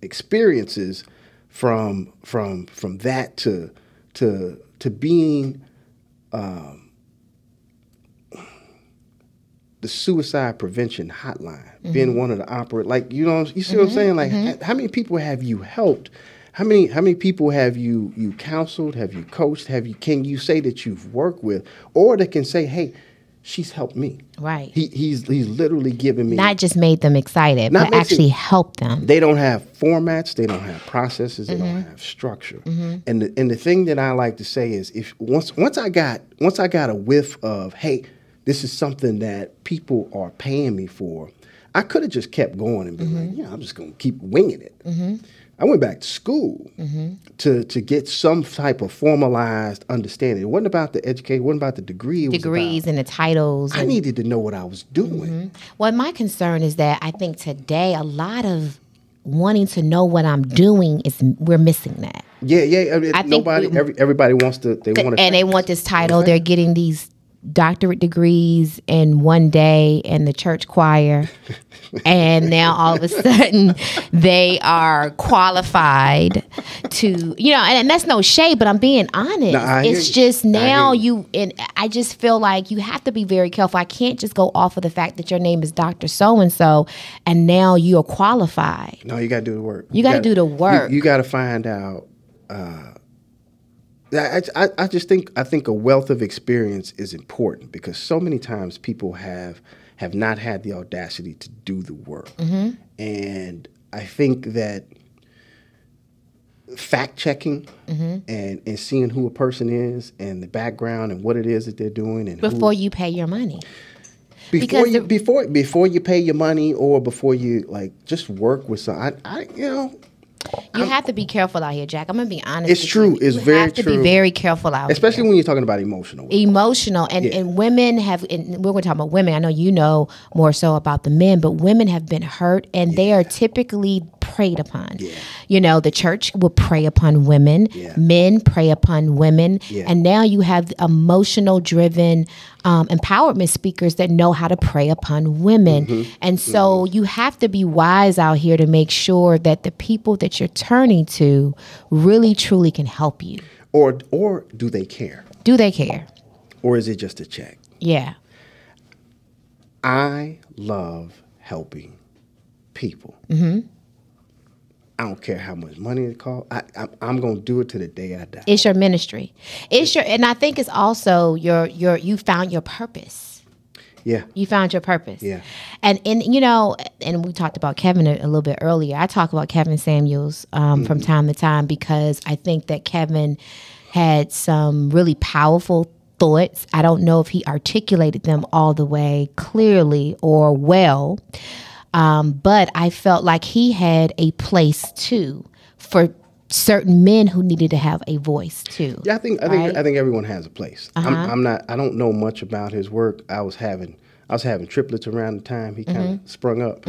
experiences from that to being the suicide prevention hotline, being one of the operators. Like, you know, you see what I'm saying? Like, how many people have you helped? How many people have you counseled? Have you coached? Can you say that you've worked with, or that can say, hey, she's helped me. Right. He's literally given me. Not just made them excited, but actually helped them. They don't have formats. They don't have processes. They don't have structure. And the thing that I like to say is, if once I got a whiff of, hey, this is something that people are paying me for, I could have just kept going and been like, yeah, I'm just going to keep winging it. I went back to school to get some type of formalized understanding. It wasn't about the education. It wasn't about the degree. It Degrees and the titles. I needed to know what I was doing. Well, my concern is that I think today a lot of wanting to know what I'm doing we're missing that. Yeah. I think everybody wants to. They want this title. They're getting these doctorate degrees in one day in the church choir, and now all of a sudden they are qualified to, you know, and that's no shade, but I'm being honest. It's just now and I just feel like you have to be very careful. I can't just go off of the fact that your name is Dr. So-and-so and now you're qualified. No, you got to do the work. You got to do the work. You got to find out. I just think a wealth of experience is important, because so many times people have not had the audacity to do the work. And I think that fact checking and seeing who a person is and the background and what it is that they're doing, and before you pay your money. Before you pay your money, or before you just work with some, You have to be careful out here, Jack. I'm going to be honest. It's true. It's very true. You have to be very careful out here. Especially when you're talking about emotional. And women have, and we're going to talk about women. I know you know more so about the men, but women have been hurt, and they are typically preyed upon. You know, the church will prey upon women. Men prey upon women. And now you have emotional driven empowerment speakers that know how to prey upon women. And so you have to be wise out here to make sure that the people that you're turning to really truly can help you. Or do they care? Do they care? Or is it just a check? Yeah. I love helping people. Mm-hmm. I don't care how much money it costs. I'm going to do it to the day I die. It's your ministry. And I think it's also you found your purpose. Yeah. You found your purpose. Yeah. And you know, and we talked about Kevin a little bit earlier. I talk about Kevin Samuels from time to time because I think that Kevin had some really powerful thoughts. I don't know if he articulated them all the way clearly or well. But I felt like he had a place too for certain men who needed to have a voice too. Yeah, I think everyone has a place. I don't know much about his work. I was having triplets around the time he kind of sprung up.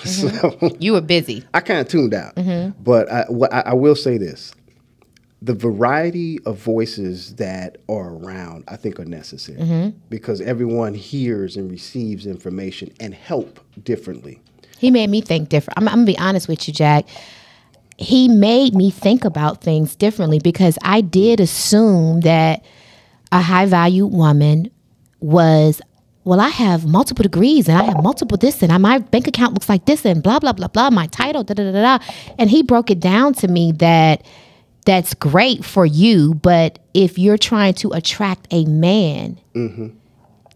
So you were busy. I kind of tuned out. But I will say this. The variety of voices that are around, I think, are necessary because everyone hears and receives information and help differently. He made me think different. I'm going to be honest with you, Jack. He made me think about things differently because I did assume that a high-value woman was, well, I have multiple degrees and I have multiple this and my bank account looks like this and blah, blah, blah, blah, my title, da-da-da-da. And he broke it down to me that that's great for you, but if you're trying to attract a man,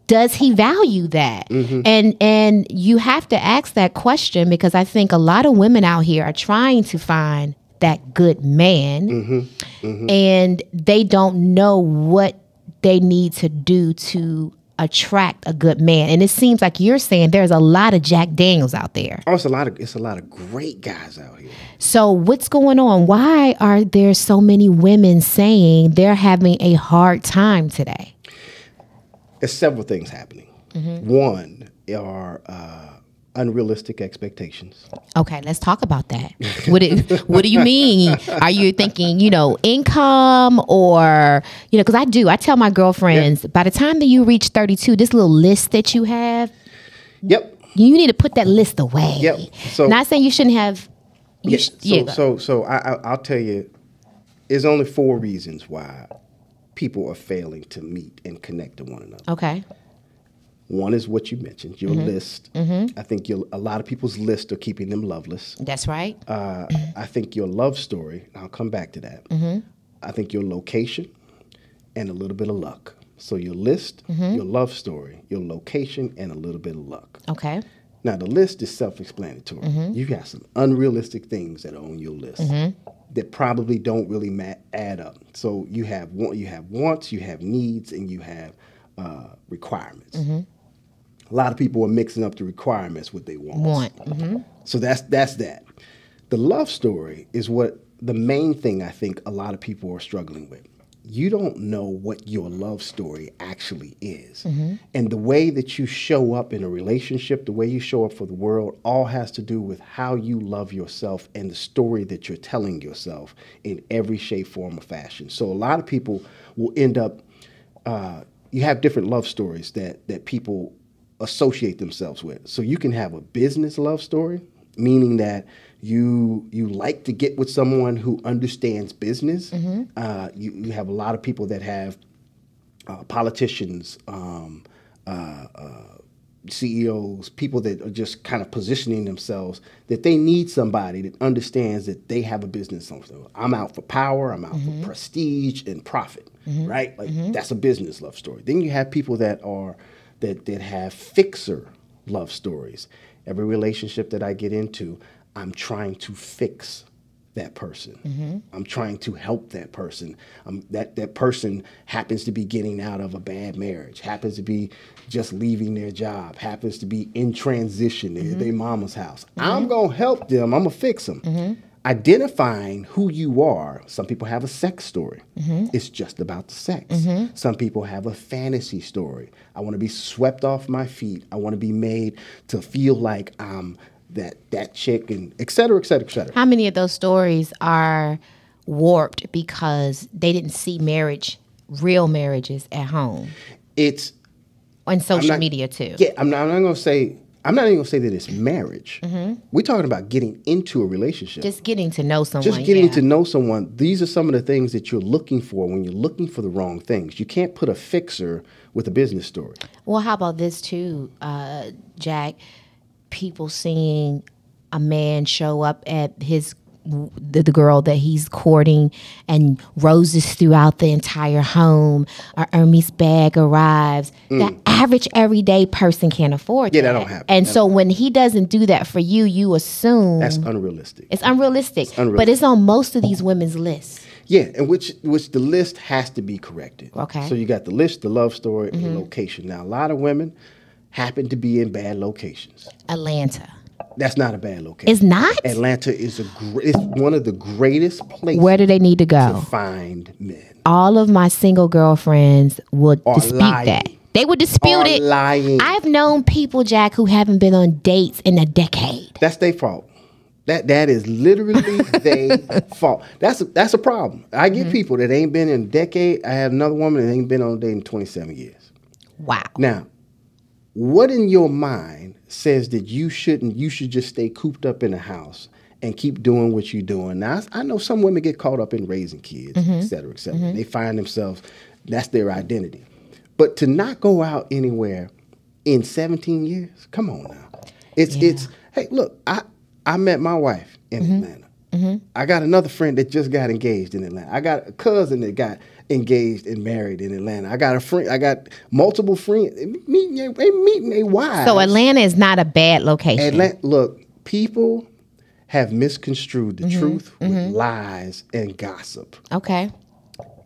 does he value that? And you have to ask that question because I think a lot of women out here are trying to find that good man, and they don't know what they need to do to attract a good man. And it seems like you're saying there's a lot of Jack Daniels out there. Oh, it's a lot of great guys out here. So what's going on? Why are there so many women saying they're having a hard time today? There's several things happening. One are unrealistic expectations. Okay, let's talk about that. What do you mean? Are you thinking, income or, because I tell my girlfriends, by the time that you reach 32, this little list that you have, you need to put that list away. So, not saying you shouldn't have. I'll tell you, there's only 4 reasons why people are failing to meet and connect to one another. Okay. One is what you mentioned, your list. I think a lot of people's lists are keeping them loveless. That's right. I think your love story, I'll come back to that. I think your location and a little bit of luck. So your list, your love story, your location, and a little bit of luck. Okay. Now, the list is self-explanatory. You got some unrealistic things that are on your list that probably don't really add up. So you have wants, you have needs, and you have requirements. A lot of people are mixing up the requirements with they want. So that's that. The love story is what the main thing I think a lot of people are struggling with. You don't know what your love story actually is. And the way that you show up in a relationship, the way you show up for the world, all has to do with how you love yourself and the story that you're telling yourself in every shape, form, or fashion. So a lot of people will end up, you have different love stories that people associate themselves with. So you can have a business love story, meaning that you like to get with someone who understands business. You have a lot of people that have politicians, CEOs, people that are just kind of positioning themselves that they need somebody that understands that they have a business. I'm out for power, I'm out for prestige and profit, right? Like that's a business love story. Then you have people that have fixer love stories. Every relationship that I get into, I'm trying to fix that person. I'm trying to help that person. That person happens to be getting out of a bad marriage, happens to be just leaving their job, happens to be in transition at their mama's house. I'm going to help them. I'm going to fix them. Identifying who you are. Some people have a sex story. It's just about the sex. Some people have a fantasy story. I want to be swept off my feet. I want to be made to feel like I'm that chick, and et cetera, et cetera, et cetera. How many of those stories are warped because they didn't see real marriages at home? It's on social media too. Yeah, I'm not even gonna say that it's marriage. We're talking about getting into a relationship. Just getting to know someone. Just getting to know someone. These are some of the things that you're looking for when you're looking for the wrong things. You can't put a fixer with a business story. Well, how about this too, Jack? People seeing a man show up at the girl that he's courting, and roses throughout the entire home. A Hermes bag arrives. The average everyday person can't afford that. Yeah, that don't happen. And so when he doesn't do that for you, you assume That's unrealistic. It's unrealistic. But it's on most of these women's lists. Yeah, and which the list has to be corrected. Okay. So you got the list, the love story, and the location. Now, a lot of women happen to be in bad locations. Atlanta. That's not a bad location. It's not? Atlanta is it's one of the greatest places. Where do they need to go? To find men. All of my single girlfriends would dispute lying. that. They would dispute it. Lying. I've known people, Jack, who haven't been on dates in a decade. That's their fault. That is literally their fault. That's a problem. I get people that ain't been in a decade. I have another woman that ain't been on a date in 27 years. Wow. Now, what in your mind says that you should just stay cooped up in the house and keep doing what you're doing? Now, I know some women get caught up in raising kids, et cetera, et cetera. They find themselves, that's their identity. But to not go out anywhere in 17 years, come on now. It's hey, look, I met my wife in Atlanta. I got another friend that just got engaged in Atlanta. I got a cousin that got engaged and married in Atlanta. I got a friend. I got multiple friends meeting their wives. So Atlanta is not a bad location. Look, people have misconstrued the truth with lies and gossip. Okay.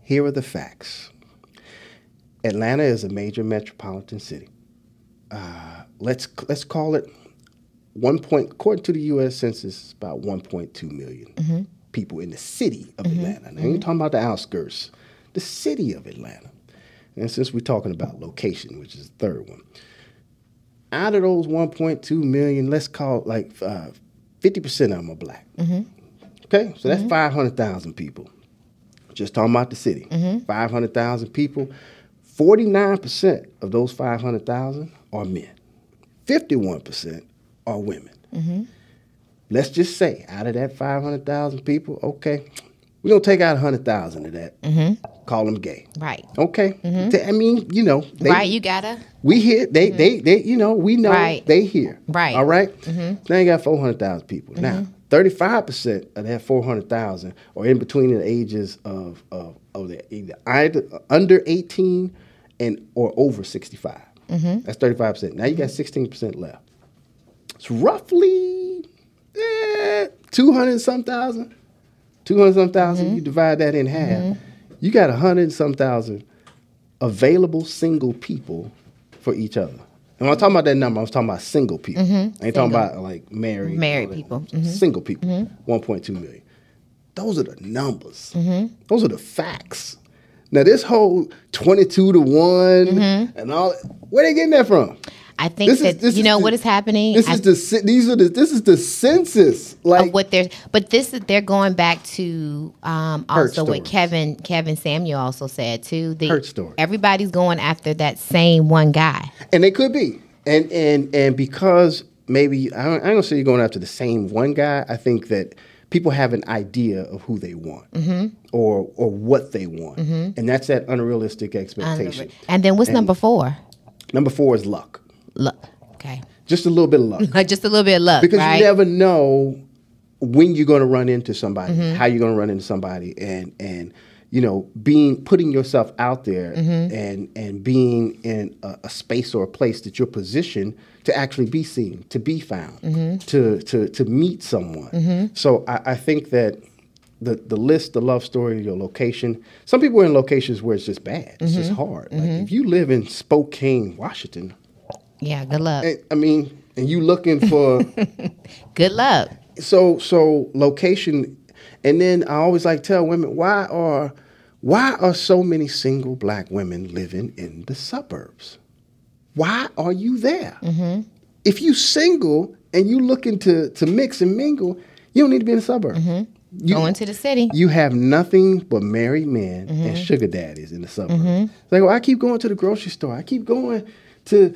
Here are the facts. Atlanta is a major metropolitan city. Let's call it according to the U.S. Census, it's about 1.2 million people in the city of Atlanta. Now, you're talking about the outskirts, the city of Atlanta. And since we're talking about location, which is the third one, out of those 1.2 million, let's call it like 50% of them are black. Okay, so that's 500,000 people. Just talking about the city, 500,000 people. 49% of those 500,000 are men. 51% are women. Let's just say out of that 500,000 people, okay, we're going to take out 100,000 of that, call them gay. Right. Okay. I mean, right, you gotta. We hear, they we know they hear. Right. All right? Now you got 400,000 people. Now, 35% of that 400,000 are in between the ages of either under 18 or over 65. That's 35%. Now you got 16% left. It's roughly 200-some thousand. 200-some thousand. You divide that in half. You got 100-some thousand available single people for each other. And when I'm talking about that number, I was talking about single people. I ain't talking about like married people. Single people. 1.2 million. Those are the numbers. Those are the facts. Now this whole 22 to 1 and all, where they getting that from? I think what is happening. This is the census. Like what they're going back to also what Kevin Samuel also said too. The Hurt story. Everybody's going after that same one guy, and they could be, and because maybe I don't say you're going after the same one guy. I think that people have an idea of who they want or what they want, and that's that unrealistic expectation. And then what's number 4? Number 4 is luck. Luck. Okay. Just a little bit of luck. Just a little bit of luck. Because right? you never know when you're going to run into somebody, how you're going to run into somebody, and putting yourself out there and being in a space or a place that you're positioned to actually be seen, to be found, to meet someone. So I think that the list, the love story, your location. Some people are in locations where it's just bad. It's just hard. Like if you live in Spokane, Washington. Yeah, good luck. I mean, and you looking for good luck. So location, and then I always like tell women why are so many single black women living in the suburbs? Why are you there? If you single and you looking to mix and mingle, you don't need to be in the suburbs. Go into the city. You have nothing but married men and sugar daddies in the suburbs. It's like, well, I keep going to the grocery store. I keep going to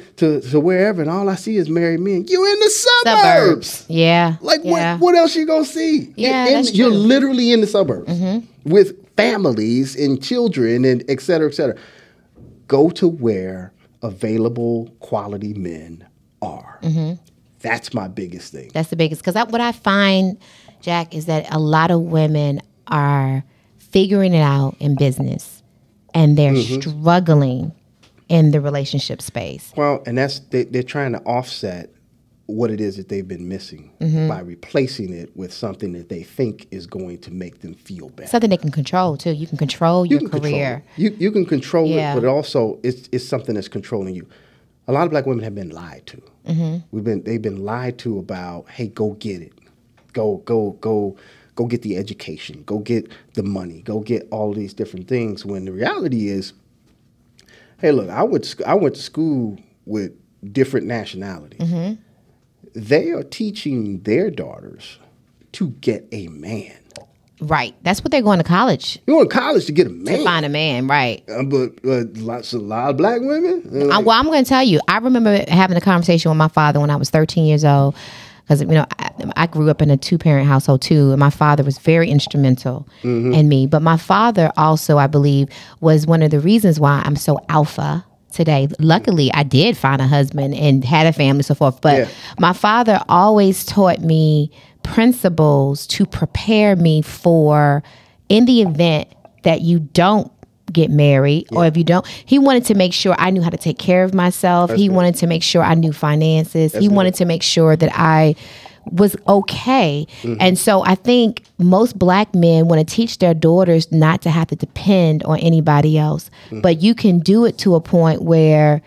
wherever, and all I see is married men. You in the suburbs. Yeah. Like, what else you gonna see? Yeah, that's you're true. literally in the suburbs with families and children and et cetera, et cetera. Go to where available quality men are. That's my biggest thing. That's the biggest. Because what I find, Jack, is that a lot of women are figuring it out in business, and they're struggling in the relationship space. Well, and they're trying to offset what it is that they've been missing by replacing it with something that they think is going to make them feel better. Something they can control too. You can control your career. You can control it, but also it's something that's controlling you. A lot of black women have been lied to. They've been lied to about, hey, go get it, go get the education, go get the money, go get all these different things. When the reality is, hey, look, I went to school with different nationalities. They are teaching their daughters to get a man. Right. That's what they're going to college. You're going to college to get a man. To find a man, right. But a lot of black women. Well, I'm going to tell you, I remember having a conversation with my father when I was 13 years old. Because, you know, I grew up in a 2-parent household, too. And my father was very instrumental in me. But my father also, I believe, was one of the reasons why I'm so alpha today. Luckily, I did find a husband and had a family, so forth. But my father always taught me principles to prepare me for, in the event that you don't get married, or if you don't, he wanted to make sure I knew how to take care of myself. He wanted to make sure I knew finances. He wanted to make sure that I was okay. And so I think most black men want to teach their daughters not to have to depend on anybody else. But you can do it to a point where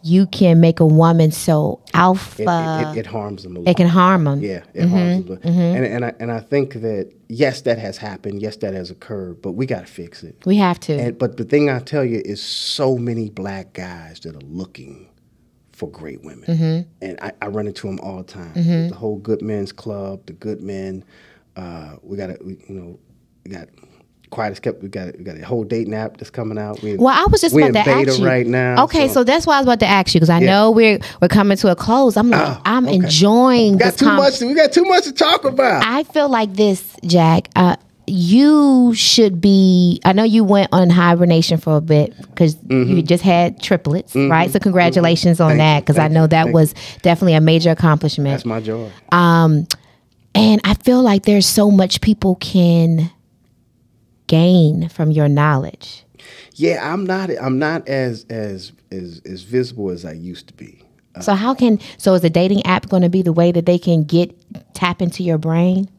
you can make a woman so alpha. It harms them a lot. It can harm them. Yeah, it harms them. And I think that, yes, that has happened. Yes, that has occurred. But we got to fix it. We have to. But the thing I tell you is so many black guys that are looking for great women. And I run into them all the time. The whole Good Men's Club, the Good Men. We got Quiet as Kept. We got a whole dating app that's coming out. Well, I was just about to ask you right now. Okay, so that's why I was about to ask you, because I know we're coming to a close. I'm like, I'm enjoying this. We got too much to talk about. I feel like this, Jack. You should be. I know you went on hibernation for a bit because you just had triplets, right? So congratulations on that, because I know that was definitely a major accomplishment. That's my joy. And I feel like there's so much people can gain from your knowledge. Yeah, I'm not as visible as I used to be. So is the dating app going to be the way that they can tap into your brain?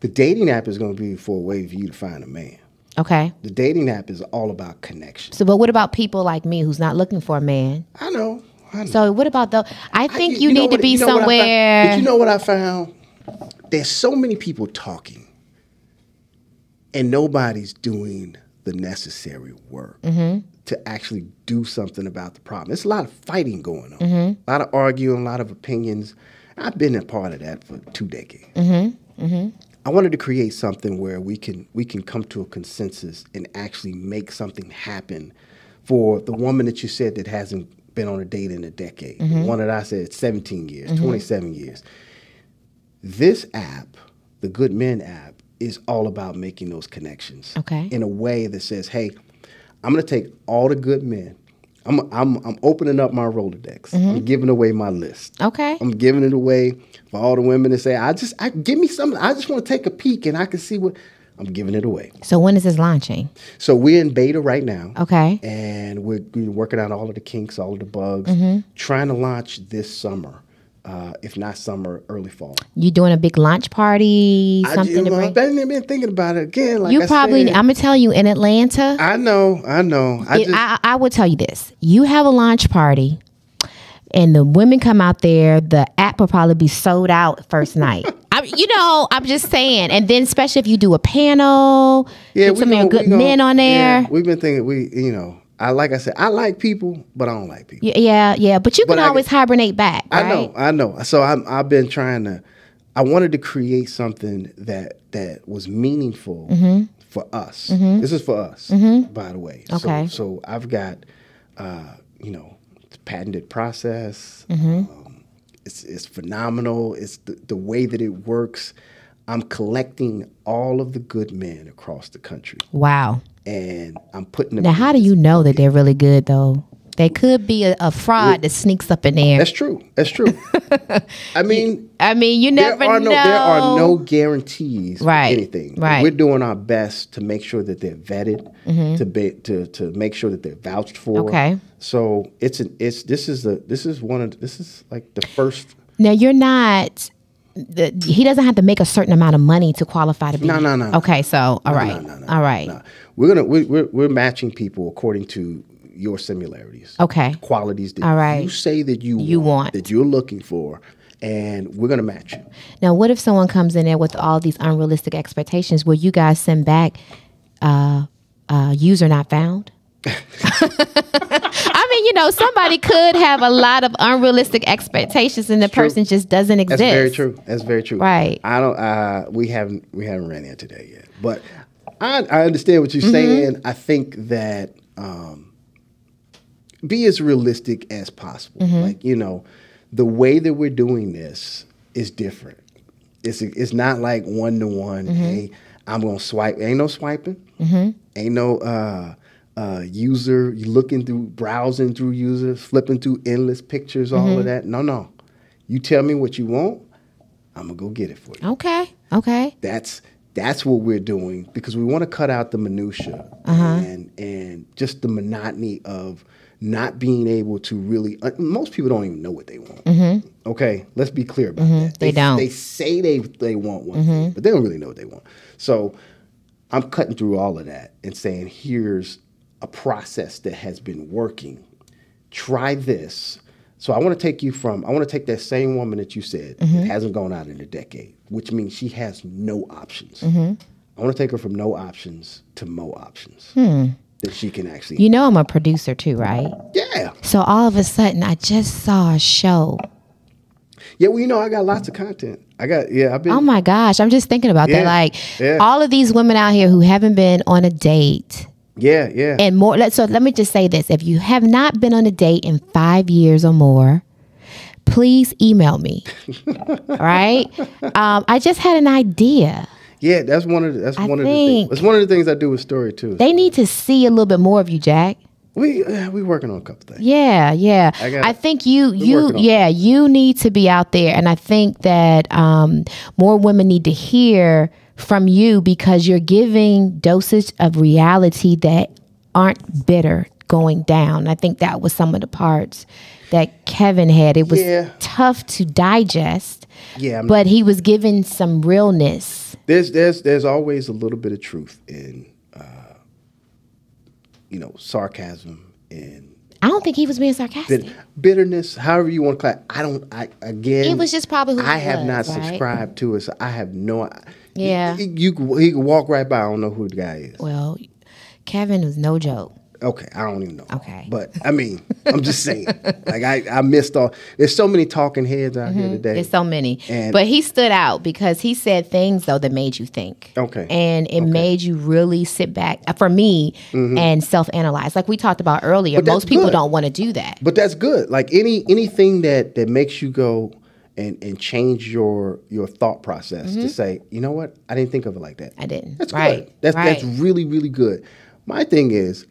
The dating app is going to be for a way for you to find a man. Okay. The dating app is all about connection. So, but what about people like me who's not looking for a man? I know. So what about I think you need to be somewhere. But you know what I found? There's so many people talking, and nobody's doing the necessary work to actually do something about the problem. There's a lot of fighting going on, a lot of arguing, a lot of opinions. I've been a part of that for 2 decades. I wanted to create something where we can come to a consensus and actually make something happen for the woman that you said that hasn't been on a date in a decade, the one that I said 17 years, 27 years. This app, the Good Men app, is all about making those connections in a way that says, hey, I'm going to take all the good men. I'm opening up my Rolodex. I'm giving away my list. Okay. I'm giving it away for all the women that say, give me something. I just want to take a peek and I can see what. I'm giving it away. So when is this launching? So we're in beta right now. Okay. And we're working out all of the kinks, all of the bugs, trying to launch this summer. If not summer, early fall. You doing a big launch party? Something to bring? I've been thinking about it again. Like I'm gonna tell you, in Atlanta. I know. I would tell you this: you have a launch party, and the women come out there. The app will probably be sold out first night. I'm just saying. And then, especially if you do a panel, get some of your good men on there. Yeah, we've been thinking. Like I said, I like people, but I don't like people. Yeah. But you can always hibernate back, right? I know. So I've been trying to. I wanted to create something that was meaningful for us. This is for us, by the way. Okay. So I've got, patented process. It's phenomenal. It's the way that it works. I'm collecting all of the good men across the country. Wow. And I'm putting them. Now, how do you know that they're really good, though? There could be a fraud that sneaks up in there. That's true. That's true. I mean, you never know. There are no guarantees for Right. anything. Right. We're doing our best to make sure that they're vetted, to make sure that they're vouched for. Okay. So this is like the first. Now you're not. He doesn't have to make a certain amount of money to qualify to be. No. Okay, so all right. No. We're matching people according to your similarities. Okay. Qualities that you say that you want, that you're looking for, and we're gonna match you. Now, what if someone comes in there with all these unrealistic expectations? Will you guys send back user not found? I mean, somebody could have a lot of unrealistic expectations, and the person just doesn't exist. That's very true. Right. I don't. We haven't ran into that yet, but I understand what you're saying. I think that be as realistic as possible. Like the way that we're doing this is different. It's not like 1-to-1. Hey, I'm gonna swipe. Ain't no swiping. Ain't no user. You browsing through users, flipping through endless pictures, all of that. No. You tell me what you want, I'm gonna go get it for you. Okay. That's what we're doing, because we want to cut out the minutia and just the monotony of not being able to really. Most people don't even know what they want. Okay, let's be clear about that. They don't. They say they want one thing, but they don't really know what they want. So I'm cutting through all of that and saying, here's a process that has been working. Try this. So I want to take that same woman that you said that hasn't gone out in a decade, which means she has no options. I want to take her from no options to more options that she can actually. I'm a producer too, right? Yeah. So all of a sudden, I just saw a show. Yeah, well, I got lots of content. I've been. Oh my gosh, I'm just thinking about that. Like all of these women out here who haven't been on a date. Yeah. And more. So let me just say this. If you have not been on a date in 5 years or more, please email me. All right. I just had an idea. Yeah, that's one of the things. That's one of the things I do with Story too. They need to see a little bit more of you, Jack. We working on a couple things. Yeah. I think you need to be out there, and I think that more women need to hear from you, because you're giving dosage of reality that aren't bitter going down. I think that was some of the parts that Kevin had. It was tough to digest. Yeah, but he was giving some realness. There's always a little bit of truth in sarcasm and. I don't think he was being sarcastic. Bitterness, however you want to call it. It was just probably who I he have was, not right? subscribed to it, so I have no. Yeah. He could walk right by. I don't know who the guy is. Well, Kevin was no joke. Okay, I don't even know. Okay. But, I mean, I'm just saying. Like, I missed all. There's so many talking heads out here today. There's so many. But he stood out because he said things, though, that made you think. Okay. And it made you really sit back, for me, and self-analyze. Like we talked about earlier, most people don't want to do that. But that's good. Like, anything that makes you go and change your thought process to say, you know what? I didn't think of it like that. I didn't. That's good. That's really, really good. My thing is,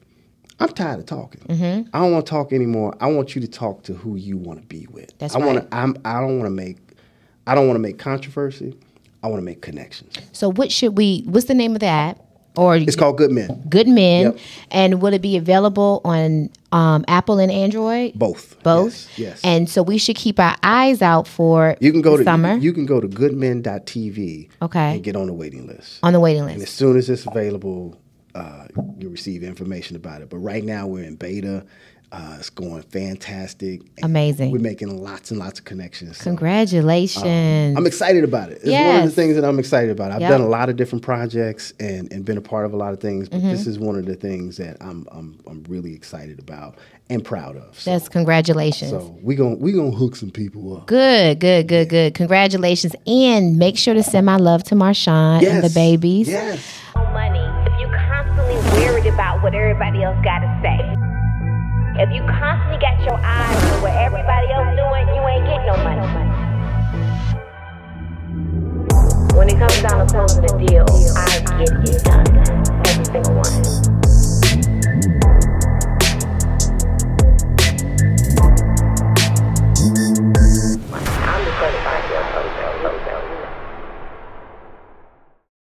I'm tired of talking. I don't want to talk anymore. I want you to talk to who you want to be with. That's right. I don't want to make controversy. I want to make connections. So what's the name of the app? Or it's called Good Men. Good Men. Yep. And will it be available on Apple and Android? Both. Yes. And so we should keep our eyes out for summer. You can go to goodmen.tv and get on the waiting list. On the waiting list. And as soon as it's available, you'll receive information about it. But right now we're in beta. It's going fantastic. Amazing. We're making lots and lots of connections. So, congratulations. I'm excited about it. It's one of the things that I'm excited about. I've done a lot of different projects and been a part of a lot of things, but this is one of the things that I'm really excited about and proud of. So, that's congratulations. So we gonna hook some people up. Good. Congratulations. And make sure to send my love to Marshawn and the babies. Yes. Money. If you're constantly worried about what everybody else got to say. If you constantly got your eyes on what everybody else doing, you ain't getting no money. When it comes down to closing a deal, I get it done. Every single